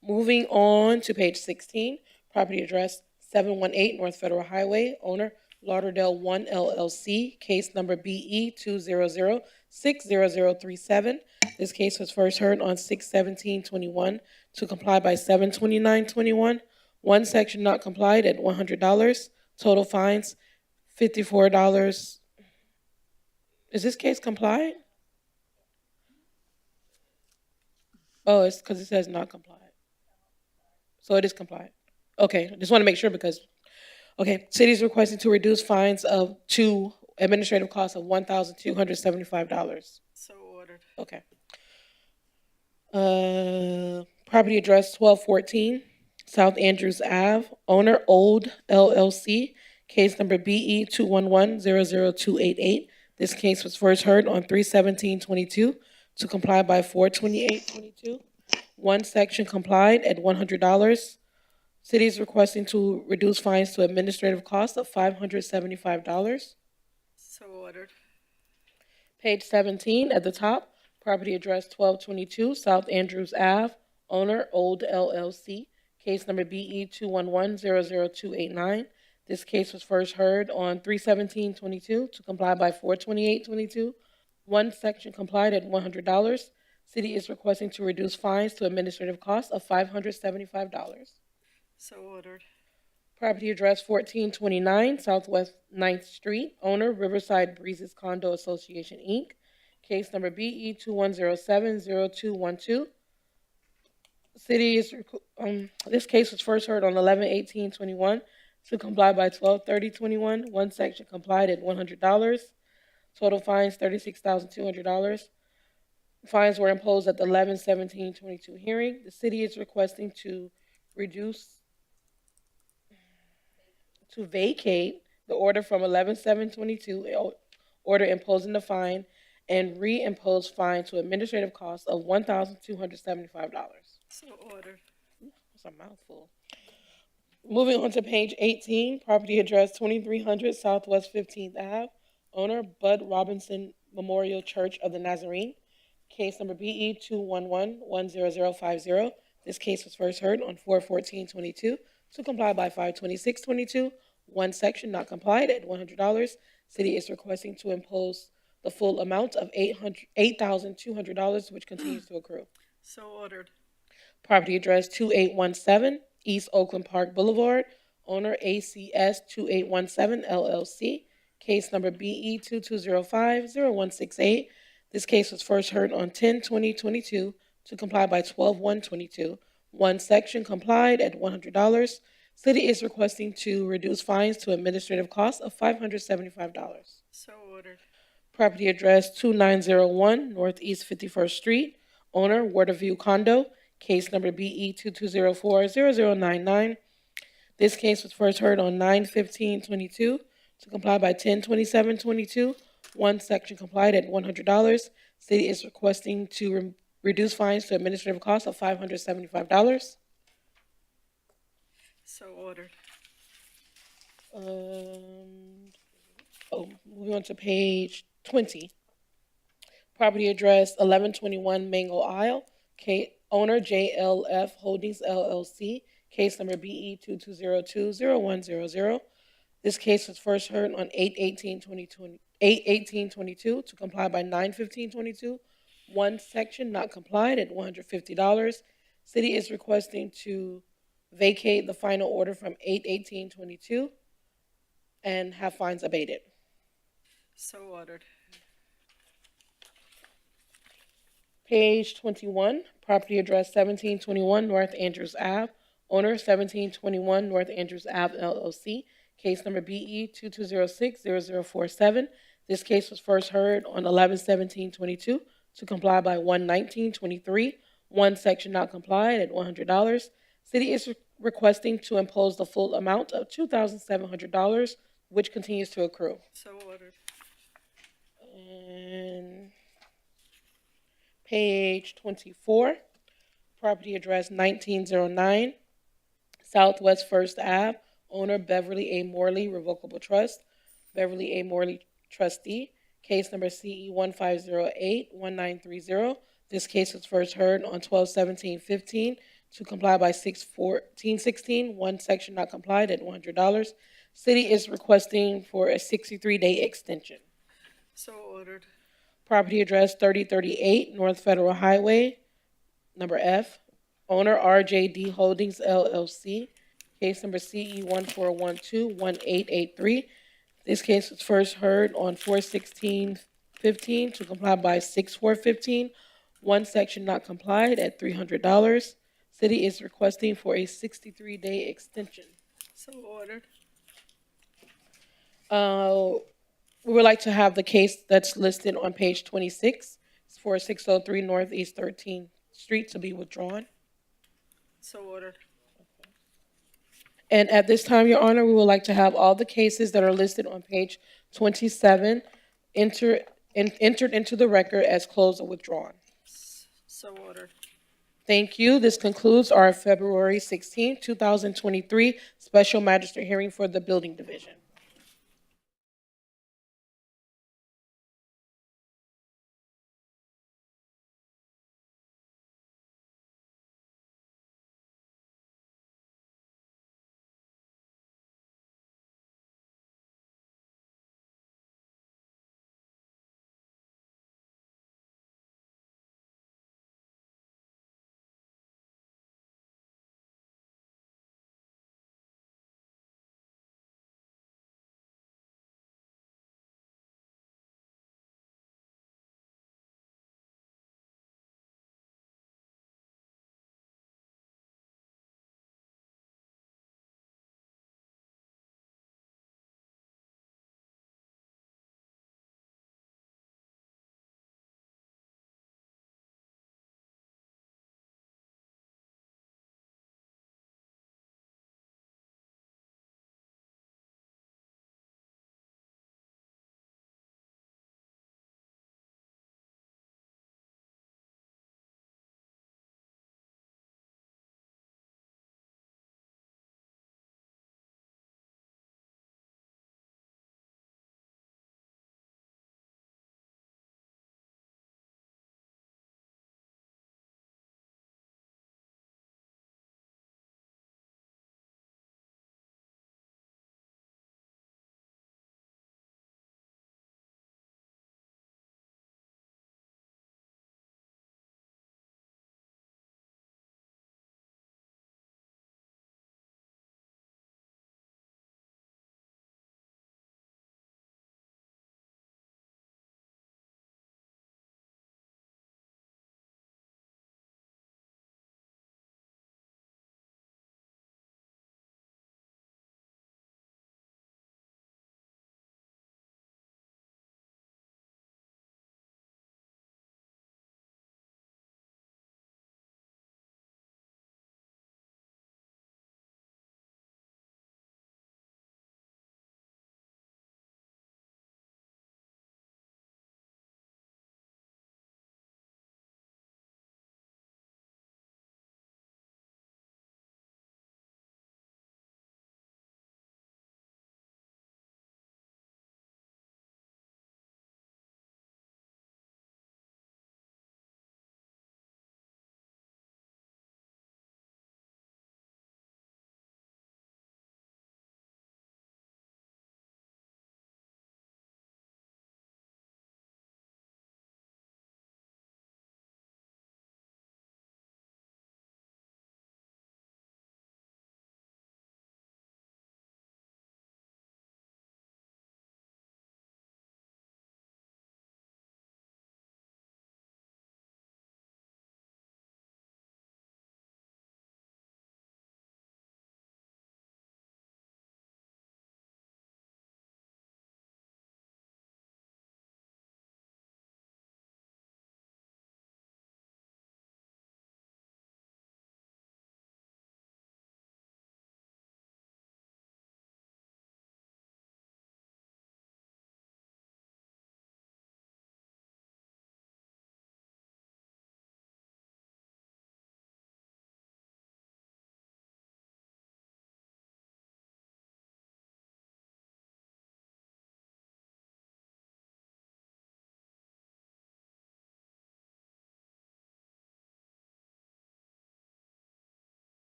Moving on to page 16, property address 718 North Federal Highway, owner Lauderdale 1 LLC, case number BE 200-60037. This case was first heard on 6/17/21 to comply by 7/29/21. One section not complied at $100. Total fines $54. Is this case compliant? Oh, it's because it says not compliant. So it is compliant. Okay, I just want to make sure because, okay, city is requesting to reduce fines to administrative costs of $1,275. So ordered. Okay. Property address 1214 South Andrews Ave, owner Old LLC, case number BE 211-00288. This case was first heard on 3/17/22 to comply by 4/28/22. One section complied at $100. City is requesting to reduce fines to administrative costs of $575. So ordered. Page 17 at the top, property address 1222 South Andrews Ave, owner Old LLC, case number BE 211-00289. This case was first heard on 3/17/22 to comply by 4/28/22. One section complied at $100. City is requesting to reduce fines to administrative costs of $575. So ordered. Property address 1429 Southwest 9th Street, owner Riverside Breezes Condo Association, Inc., case number BE 2107-0212. City is, this case was first heard on 11/18/21 to comply by 12/30/21. One section complied at $100. Total fines $36,200. Fines were imposed at the 11/17/22 hearing. The city is requesting to vacate the order from 11/7/22, order imposing the fine, and reimpose fine to administrative costs of $1,275. So ordered. That's a mouthful. Moving on to page 18, property address 2300 Southwest 15th Ave, owner Bud Robinson Memorial Church of the Nazarene, case number BE 211-10050. This case was first heard on 4/14/22 to comply by 5/26/22. One section not complied at $100. City is requesting to impose the full amount of $8,200, which continues to accrue. So ordered. Property address 2817 East Oakland Park Boulevard, owner ACS 2817 LLC, case number BE 2205-0168. This case was first heard on 10/20/22 to comply by 12/1/22. One section complied at $100. City is requesting to reduce fines to administrative costs of $575. So ordered. Property address 2901 Northeast 51st Street, owner Waterview Condo, case number BE 22040099. This case was first heard on 9/15/22 to comply by 10/27/22. One section complied at $100. City is requesting to reduce fines to administrative costs of $575. So ordered. Moving on to page 20. Property address 1121 Mango Isle. Owner JLF Holdings LLC. Case number BE 22020100. This case was first heard on 8/18/22 to comply by 9/15/22. One section not complied at $150. City is requesting to vacate the final order from 8/18/22 and have fines abated. So ordered. Page 21, property address 1721 North Andrews Ave. Owner 1721 North Andrews Ave LLC. Case number BE 22060047. This case was first heard on 11/17/22 to comply by 1/19/23. One section not complied at $100. City is requesting to impose the full amount of $2,700, which continues to accrue. So ordered. And page 24, property address 1909 Southwest First Ave. Owner Beverly A. Morley Revocable Trust. Beverly A. Morley trustee. Case number CE 15081930. This case was first heard on 12/17/15 to comply by 6/14/16. One section not complied at $100. City is requesting for a 63-day extension. So ordered. Property address 3038 North Federal Highway, number F. Owner RJD Holdings LLC. Case number CE 14121883. This case was first heard on 4/16/15 to comply by 6/4/15. One section not complied at $300. City is requesting for a 63-day extension. So ordered. We would like to have the case that's listed on page 26 for 603 Northeast 13th Street to be withdrawn. So ordered. And at this time, Your Honor, we would like to have all the cases that are listed on page 27 entered into the record as closed or withdrawn. So ordered. Thank you. This concludes our February 16, 2023 special magistrate hearing for the Building Division.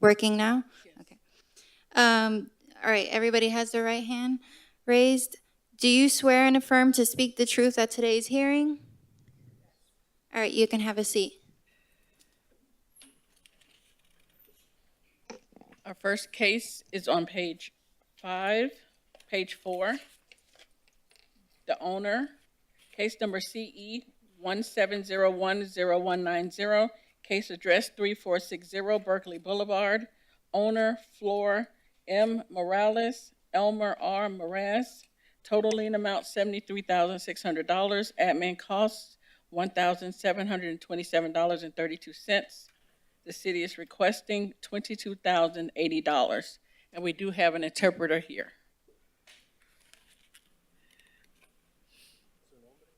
working now? Okay. All right, everybody has their right hand raised. Do you swear and affirm to speak the truth at today's hearing? All right, you can have a seat. Our first case is on page 4. The owner, case number CE 17010190, case address 3460 Berkeley Boulevard. Owner, Flor M. Morales, Elmer R. Moraz. Total lien amount $73,600. Admin costs $1,727.32. The city is requesting $22,080, and we do have an interpreter here.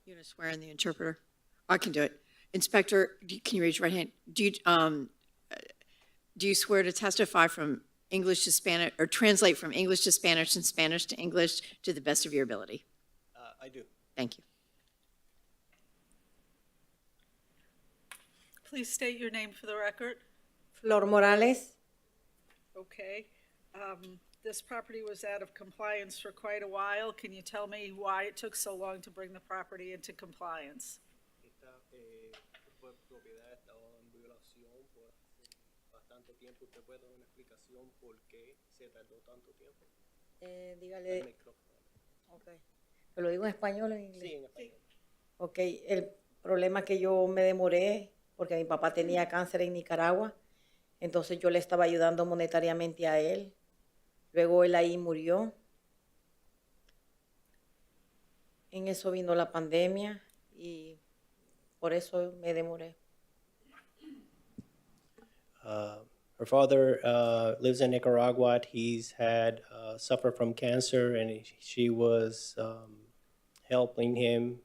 You want to swear in the interpreter? I can do it. Inspector, can you raise your right hand? Do you swear to testify from English to Spanish, or translate from English to Spanish and Spanish to English to the best of your ability? I do. Thank you. Please state your name for the record. Flor Morales. Okay. This property was out of compliance for quite a while. Can you tell me why it took so long to bring the property into compliance? Esta propiedad estaba en violación por bastante tiempo. ¿Usted puede dar una explicación por qué se tardó tanto tiempo? Dígale. Ok. ¿Te lo digo en español o en inglés? Sí, en español. Ok, el problema es que yo me demoré porque mi papá tenía cáncer en Nicaragua. Entonces yo le estaba ayudando monetariamente a él. Luego él ahí murió. En eso vino la pandemia y por eso me demoré. Her father lives in Nicaragua. He's had suffered from cancer, and she was helping him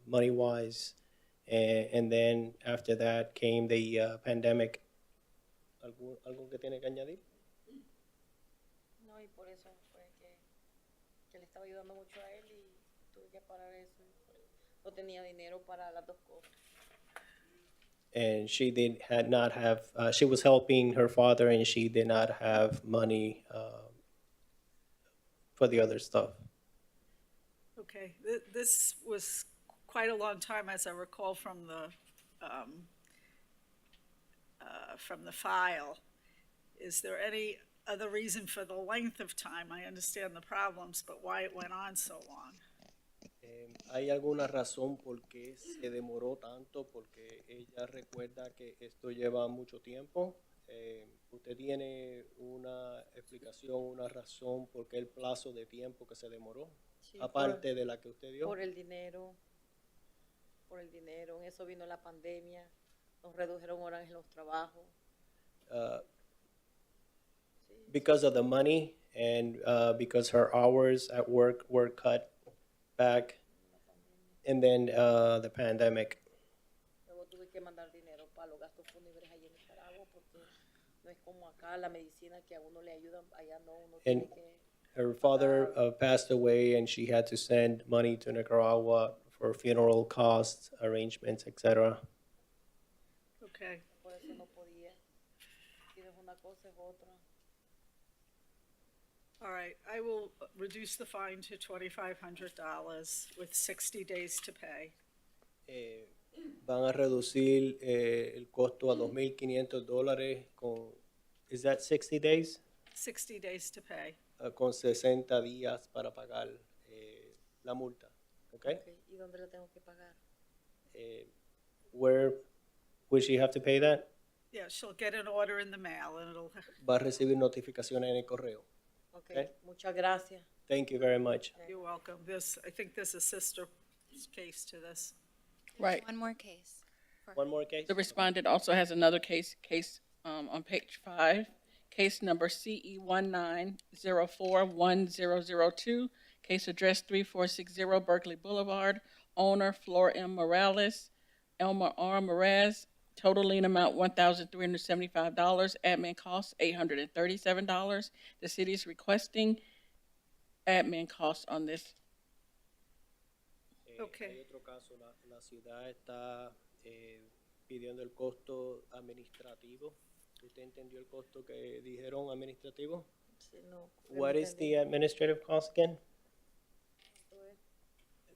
money-wise. And then after that came the pandemic. ¿Algo que tiene que añadir? No, y por eso fue que le estaba ayudando mucho a él y tuve que parar eso. No tenía dinero para las dos cosas. And she she was helping her father, and she did not have money for the other stuff. Okay, this was quite a long time, as I recall from the file. Is there any other reason for the length of time? I understand the problems, but why it went on so long? ¿Hay alguna razón por qué se demoró tanto? Porque ella recuerda que esto lleva mucho tiempo. ¿Usted tiene una explicación, una razón por qué el plazo de tiempo que se demoró? Sí, aparte de la que usted dio. Por el dinero. En eso vino la pandemia. Nos redujeron horas en los trabajos. Because of the money and because her hours at work were cut back, and then the pandemic. Luego tuve que mandar dinero para los gastos fúnebres allá en Nicaragua porque no es como acá la medicina que a uno le ayudan, allá no, uno And tiene que. her father passed away, and she had to send money to Nicaragua for funeral costs, arrangements, etc. Okay. Por eso no podía. Tienes una cosa es otra. All right, I will reduce the fine to $2,500 with 60 days to pay. Van a reducir el costo a $2,500 con, Is that 60 days? 60 days to pay. con 60 días para pagar la multa. Okay? Okay. ¿Y dónde la tengo que pagar? Where would she have to pay that? Yeah, she'll get an order in the mail and it'll, Va a recibir notificaciones en el correo. Okay. Muchas gracias. Thank you very much. you're welcome. I think there's a sister case to this. Right. One more case. One more case? The respondent also has another case on page 5, case number CE 19041002, case address 3460 Berkeley Boulevard. Owner Flor M. Morales, Elmer R. Moraz. Total lien amount $1,375. Admin costs $837. The city is requesting admin costs on this. Okay. Hay otro caso, la ciudad está pidiendo el costo administrativo. ¿Usted entendió el costo que dijeron administrativo? Sí, no, What is the administrative cost again?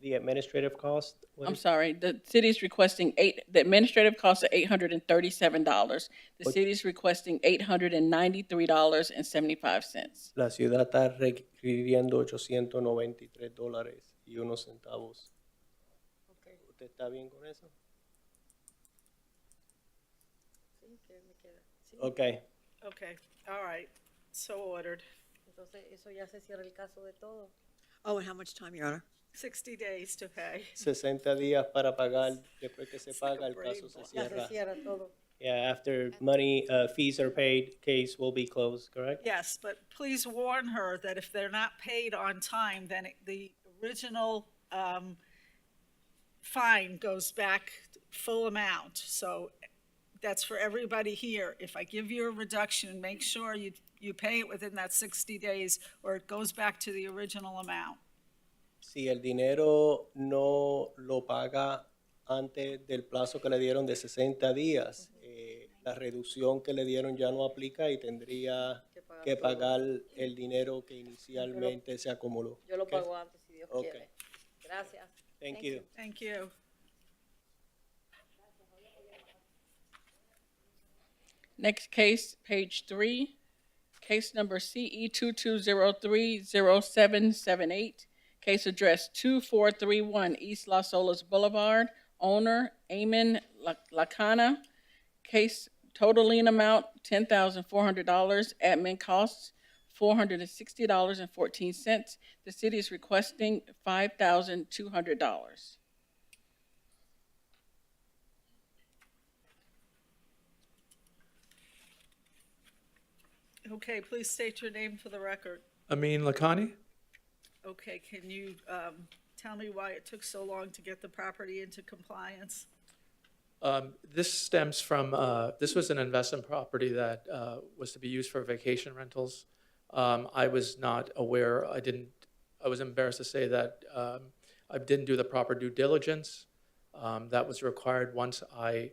The administrative cost? What I'm is- sorry, the city's requesting the administrative cost of $837. The Oye. city's requesting $893.75. La ciudad está requiriendo $893.01. ¿Usted está bien con eso? Sí, que me queda. Sí. Okay. Okay, all right, so ordered. Entonces, eso ya se cierra el caso de todo. Oh, and how much time, Your Honor? 60 days to pay. 60 días para pagar. Después que se It's like paga, a el caso se brain Ya se cierra. cierra todo. Yeah, after money, fees are paid, case will be closed, correct? Yes, but please warn her that if they're not paid on time, then the original fine goes back full amount. So that's for everybody here. If I give you a reduction, make sure you pay it within that 60 days or it goes back to the original amount. Si el dinero no lo paga antes del plazo que le dieron de 60 días, la reducción que le dieron ya no aplica y tendría que pagar el dinero que inicialmente se acumuló. Yo lo Okay? pago antes, si Dios Okay. quiere. Gracias. Thank you. Thank you. Next case, page 3, case number CE 22030778, case address 2431 East Las Olas Boulevard, owner Amen Lacana, case total lien amount $10,400, admin costs $460.14. The city is requesting $5,200. Okay, please state your name for the record. Amin Lakhani. Okay, can you tell me why it took so long to get the property into compliance? This stems from, this was an investment property that was to be used for vacation rentals. I was not aware, I was embarrassed to say that I didn't do the proper due diligence that was required once I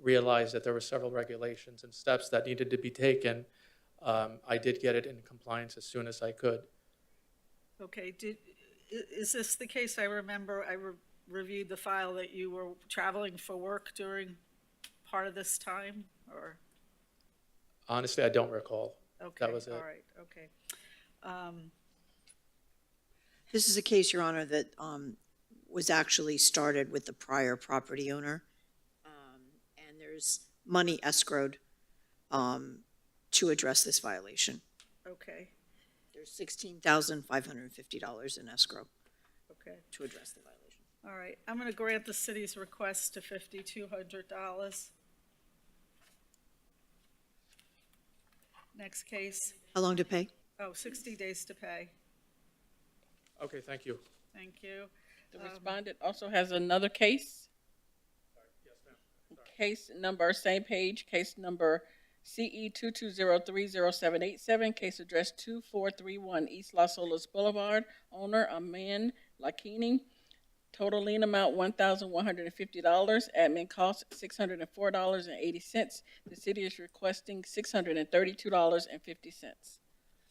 realized that there were several regulations and steps that needed to be taken. I did get it in compliance as soon as I could. Okay, is this the case? I remember I reviewed the file that you were traveling for work during part of this time, or? Honestly, I don't recall. Okay, That was it. all right, okay. This is a case, Your Honor, that was actually started with the prior property owner. And there's money escrowed to address this violation. Okay, There's $16,550 in escrow okay. to address the violation. All right, I'm gonna grant the city's request to $5,200. Next case, How long to pay? 60 days to pay. Okay, thank you. Thank you. The respondent also has another case. Case number, same page, case number CE 22030787, case address 2431 East Las Olas Boulevard, owner Amin Lakini, total lien amount $1,150, admin cost $604.80. The city is requesting $632.50.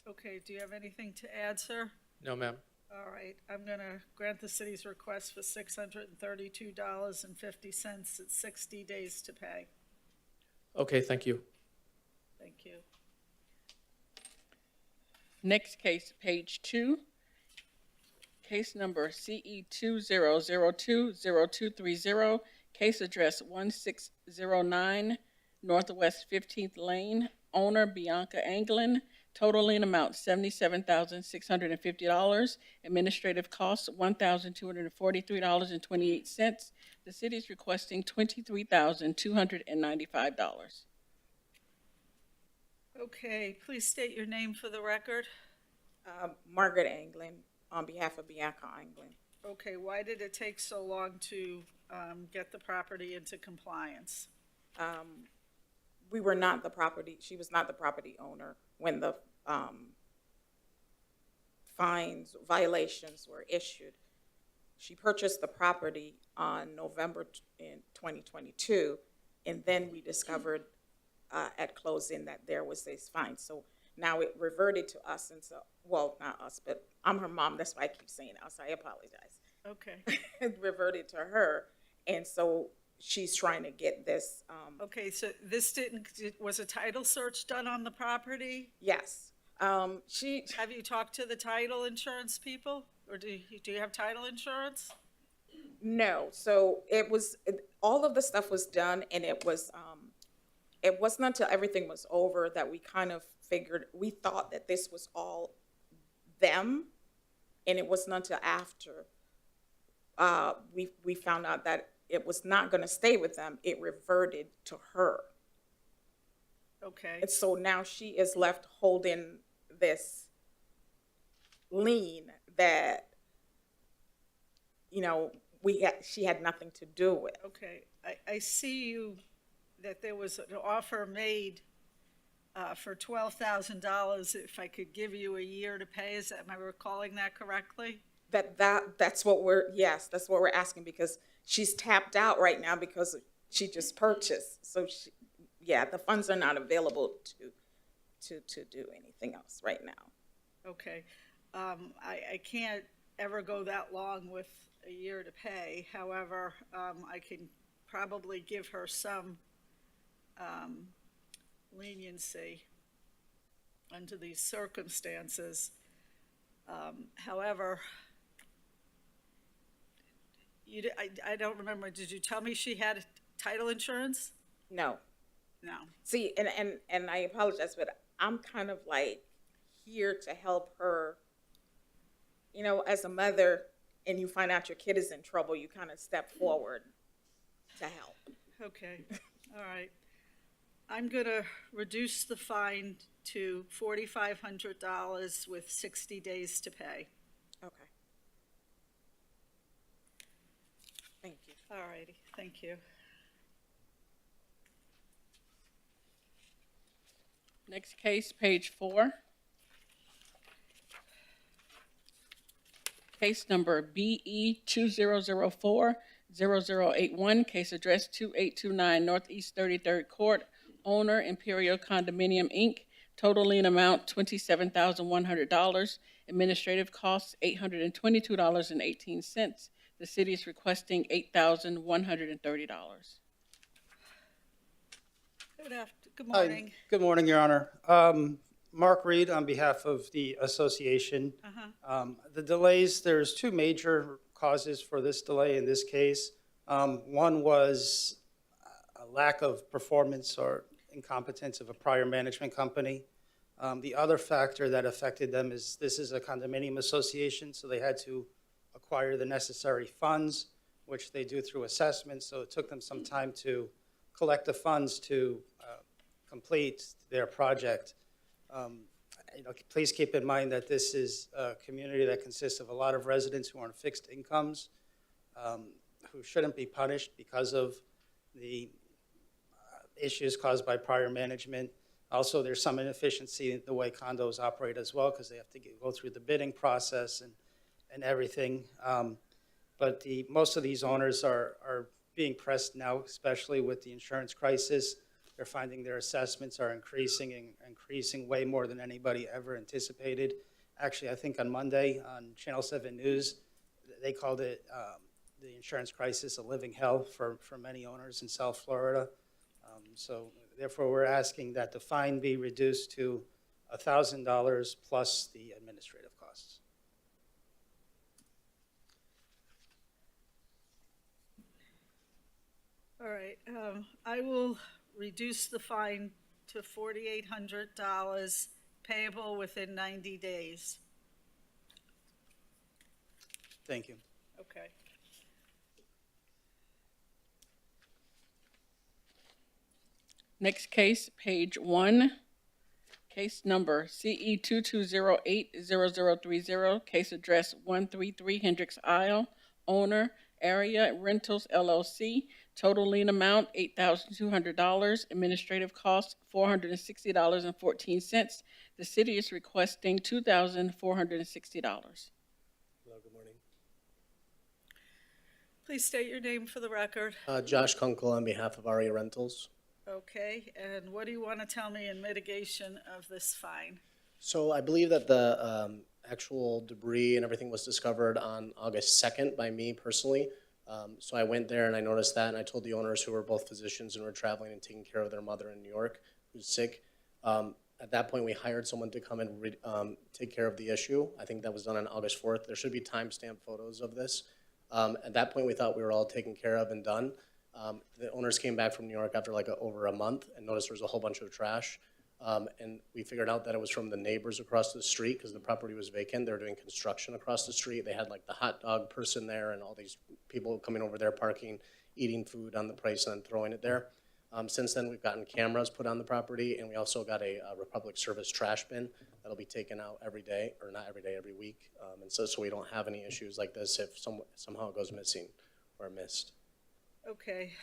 Okay, do you have anything to add, sir? No, ma'am. All right, I'm gonna grant the city's request for $632.50. It's 60 days to pay. Okay, thank you. Thank you. Next case, page 2, case number CE 20020230, case address 1609 Northwest 15th Lane, owner Bianca Anglin, total lien amount $77,650, administrative costs $1,243.28. The city is requesting $23,295. Okay, please state your name for the record. Margaret Anglin, on behalf of Bianca Anglin. Okay, why did it take so long to get the property into compliance? We were not the property, she was not the property owner when the violations were issued. She purchased the property on November in 2022, and then we discovered at closing that there was this fine. So now it reverted to us, and so, well, not us, but I'm her mom, that's why I keep saying us, I apologize. Okay. It reverted to her, and so she's trying to get this, Okay, so this was a title search done on the property? yes. Have you talked to the title insurance people? Or do you have title insurance? No, so all of the stuff was done, and it wasn't until everything was over that we kind of figured, we thought that this was all them, and it wasn't until after we found out that it was not going to stay with them. It reverted to her. Okay. And so now she is left holding this lien that, she had nothing to do with. Okay, I see that there was an offer made for $12,000 if I could give you a year to pay. Am I recalling that correctly? That's what that's what we're asking, because she's tapped out right now because she just purchased. So the funds are not available to do anything else right now. Okay, I can't ever go that long with a year to pay. However, I can probably give her some leniency under these circumstances. However, I don't remember, did you tell me she had title insurance? No. No. See, and I apologize, but I'm kind of like here to help her. As a mother, and you find out your kid is in trouble, you kind of step forward to help. Okay, all right. I'm gonna reduce the fine to $4,500 with 60 days to pay. Okay. Thank you. All righty, thank you. Next case, page 4. Case number BE 2004-0081, case address 2829 Northeast 33rd Court, owner Imperial Condominium, Inc., total lien amount $27,100, administrative costs $822.18. The city is requesting $8,130. Good morning. Hi, good morning, Your Honor. Mark Reed on behalf of the association. The delays, there's two major causes for this delay in this case. One was a lack of performance or incompetence of a prior management company. The other factor that affected them is this is a condominium association, so they had to acquire the necessary funds, which they do through assessment, so it took them some time to collect the funds to complete their project. Please keep in mind that this is a community that consists of a lot of residents who are on fixed incomes, who shouldn't be punished because of the issues caused by prior management. Also, there's some inefficiency in the way condos operate as well, because they have to go through the bidding process and everything. But most of these owners are being pressed now, especially with the insurance crisis. They're finding their assessments are increasing way more than anybody ever anticipated. Actually, I think on Monday on Channel 7 News, they called it the insurance crisis a living hell for many owners in South Florida. So therefore, we're asking that the fine be reduced to $1,000 plus the administrative costs. All right, I will reduce the fine to $4,800 payable within 90 days. Thank you. Okay. Next case, page 1. Case number CE 2208-0030, case address 133 Hendricks Isle, owner Area Rentals LLC, total lien amount $8,200, administrative cost $460.14. The city is requesting $2,460. Hello, good morning. Please state your name for the record. Josh Kunkel on behalf of Aria Rentals. Okay, and what do you want to tell me in mitigation of this fine? So I believe that the actual debris and everything was discovered on August 2nd by me personally. So I went there and I noticed that, and I told the owners, who were both physicians and were traveling and taking care of their mother in New York, who's sick. At that point, we hired someone to come and take care of the issue. I think that was done on August 4th. There should be timestamp photos of this. At that point, we thought we were all taken care of and done. The owners came back from New York after like over a month and noticed there was a whole bunch of trash. And we figured out that it was from the neighbors across the street because the property was vacant. They were doing construction across the street. They had like the hot dog person there and all these people coming over there, parking, eating food on the place and then throwing it there. Since then, we've gotten cameras put on the property, and we also got a Republic Service trash bin that'll be taken out every day, or not every day, every week. And so we don't have any issues like this if somehow it goes missing or missed. Okay,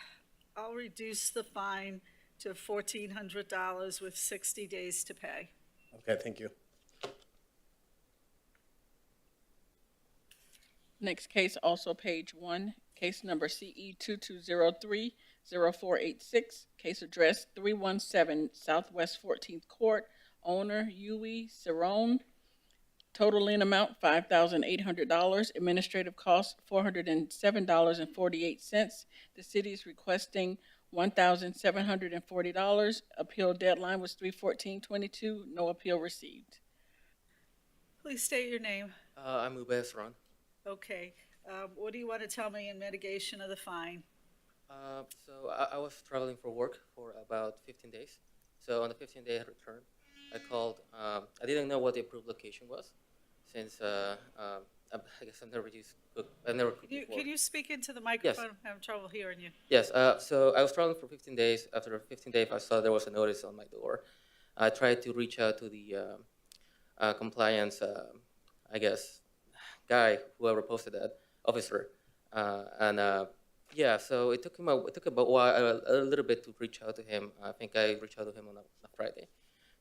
I'll reduce the fine to $1,400 with 60 days to pay. Okay, thank you. Next case, also page 1, case number CE 2203-0486, case address 317 Southwest 14th Court, owner Yui Cerrone, total lien amount $5,800, administrative cost $407.48. The city is requesting $1,740. Appeal deadline was 3/14/22. No appeal received. Please state your name. I'm Ubez Ron. Okay, what do you want to tell me in mitigation of the fine? So I was traveling for work for about 15 days. So on the 15-day return, I called. I didn't know what the approved location was, since I guess I've never cooked before. Can you speak into the microphone? I'm having trouble hearing you. Yes. So I was traveling for 15 days. After the 15 days, I saw there was a notice on my door. I tried to reach out to the compliance, I guess, guy, whoever posted that, officer, yeah. So it took about a little bit to reach out to him. I think I reached out to him on a Friday.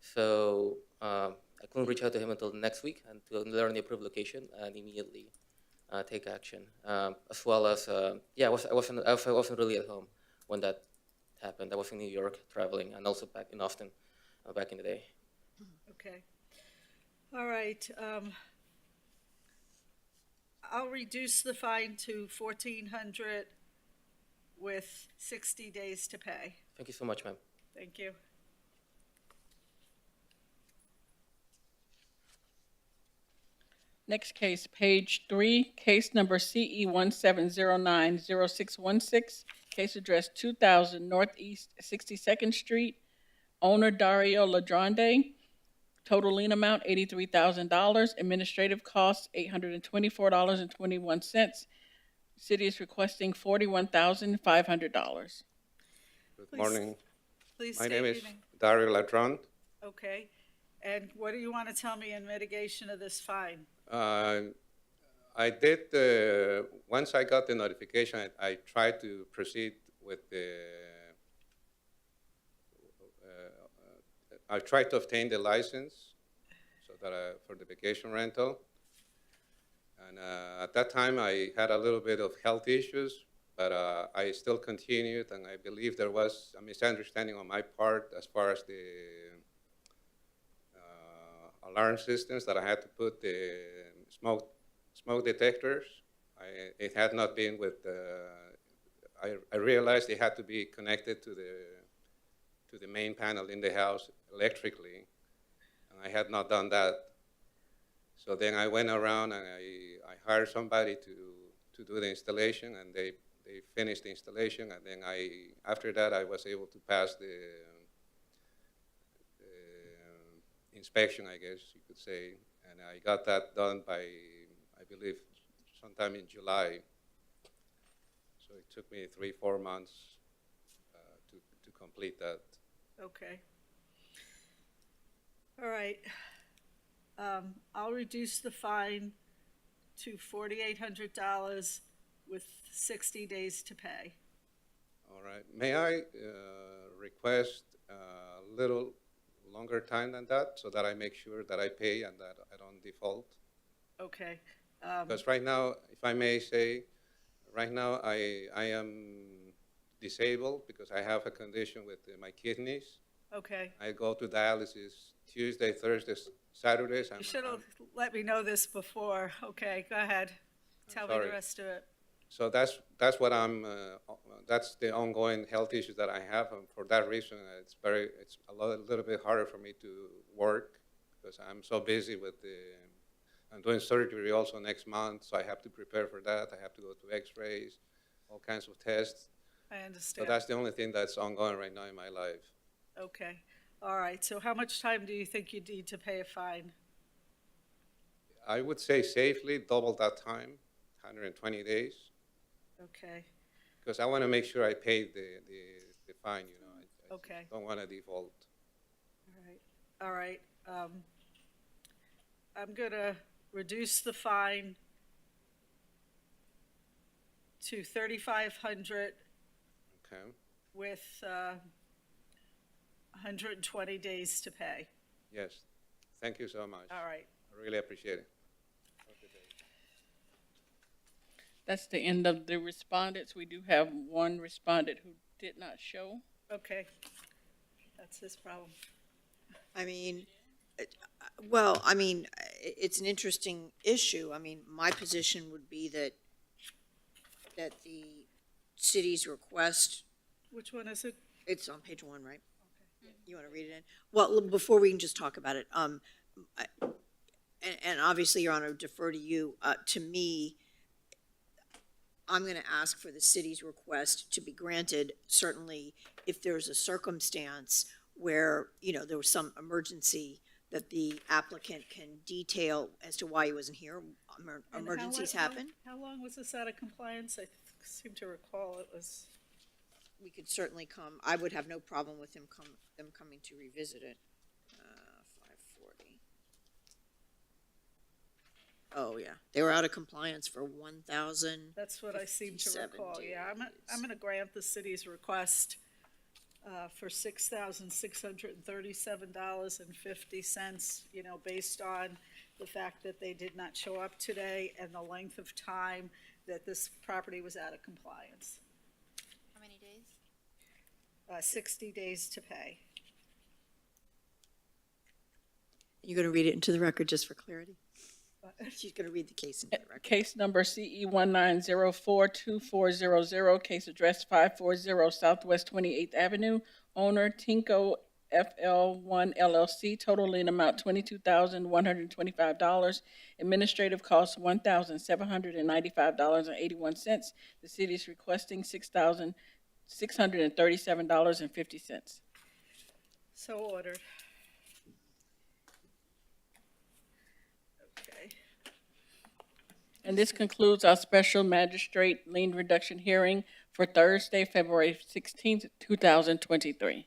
So I couldn't reach out to him until the next week and to learn the approved location and immediately take action. As well as I wasn't really at home when that happened. I was in New York traveling and also back in Austin back in the day. Okay. All right. I'll reduce the fine to $1,400 with 60 days to pay. Thank you so much, ma'am. Thank you. Next case, page 3, case number CE 1709-0616, case address 2000 Northeast 62nd Street, owner Dario Ladrande, total lien amount $83,000, administrative costs $824.21. City is requesting $41,500. Good morning. Please My state name your is name. Dario Ladrón. Okay. And what do you want to tell me in mitigation of this fine? I did, once I got the notification, I tried to proceed with I tried to obtain the license so that for the vacation rental. And at that time, I had a little bit of health issues, but I still continued, and I believe there was a misunderstanding on my part as far as the alarm systems that I had to put the smoke detectors. It had not been with. I realized it had to be connected to the main panel in the house electrically, and I had not done that. So then I went around and I hired somebody to do the installation, and they finished the installation, and then after that I was able to pass the inspection, I guess you could say, and I got that done by, I believe, sometime in July. So it took me 3-4 months to complete that. Okay. All right. I'll reduce the fine to $4,800 with 60 days to pay. All right. May I request a little longer time than that so that I make sure that I pay and that I don't default? Okay. Because right now, if I may say, right now I am disabled because I have a condition with my kidneys. Okay. I go to dialysis Tuesday, Thursdays, Saturdays. You should have let me know this before. Okay, go ahead. Tell me sorry. the rest of it. So that's what that's the ongoing health issues that I have, and for that reason, it's a little bit harder for me to work because I'm so busy with I'm doing surgery also next month, so I have to prepare for that. I have to go to X-rays, all kinds of tests. I So understand. that's the only thing that's ongoing right now in my life. Okay. All right. So how much time do you think you need to pay a fine? I would say safely double that time, 120 days. Okay. Because I want to make sure I pay the fine, you know. I Okay. don't want to default. All right. I'm gonna reduce the fine to $3,500 Okay. with 120 days to pay. Yes. Thank you so much. All right. I really appreciate it. That's the end of the respondents. We do have one respondent who did not show. Okay. That's his problem. I mean, well, I mean, it's an interesting issue. I mean, my position would be that the city's request, Which one is it? it's on page 1, right? You want to read it in? Well, before we can just talk about it, and obviously, Your Honor, defer to you. To me, I'm going to ask for the city's request to be granted. Certainly, if there's a circumstance where, you know, there was some emergency that the applicant can detail as to why he wasn't here. And Emergencies happen. How long was this out of compliance? I seem to recall it was. We could certainly come. I would have no problem with them coming to revisit it. 540. Oh yeah, they were out of compliance for 1,000. That's what I seem to 57 recall. Yeah, I'm days. going to grant the city's request for $6,637.50. You know, based on the fact that they did not show up today and the length of time that this property was out of compliance. How many days? 60 days to pay. You're going to read it into the record just for clarity? She's going to read the case into the record. Case number CE 19042400, case address 540 Southwest 28th Avenue, owner Tinko FL1 LLC, total lien amount $22,125, administrative cost $1,795.81. The city is requesting $6,637.50. So ordered. Okay. And this concludes our special magistrate lien reduction hearing for Thursday, February 16th, 2023.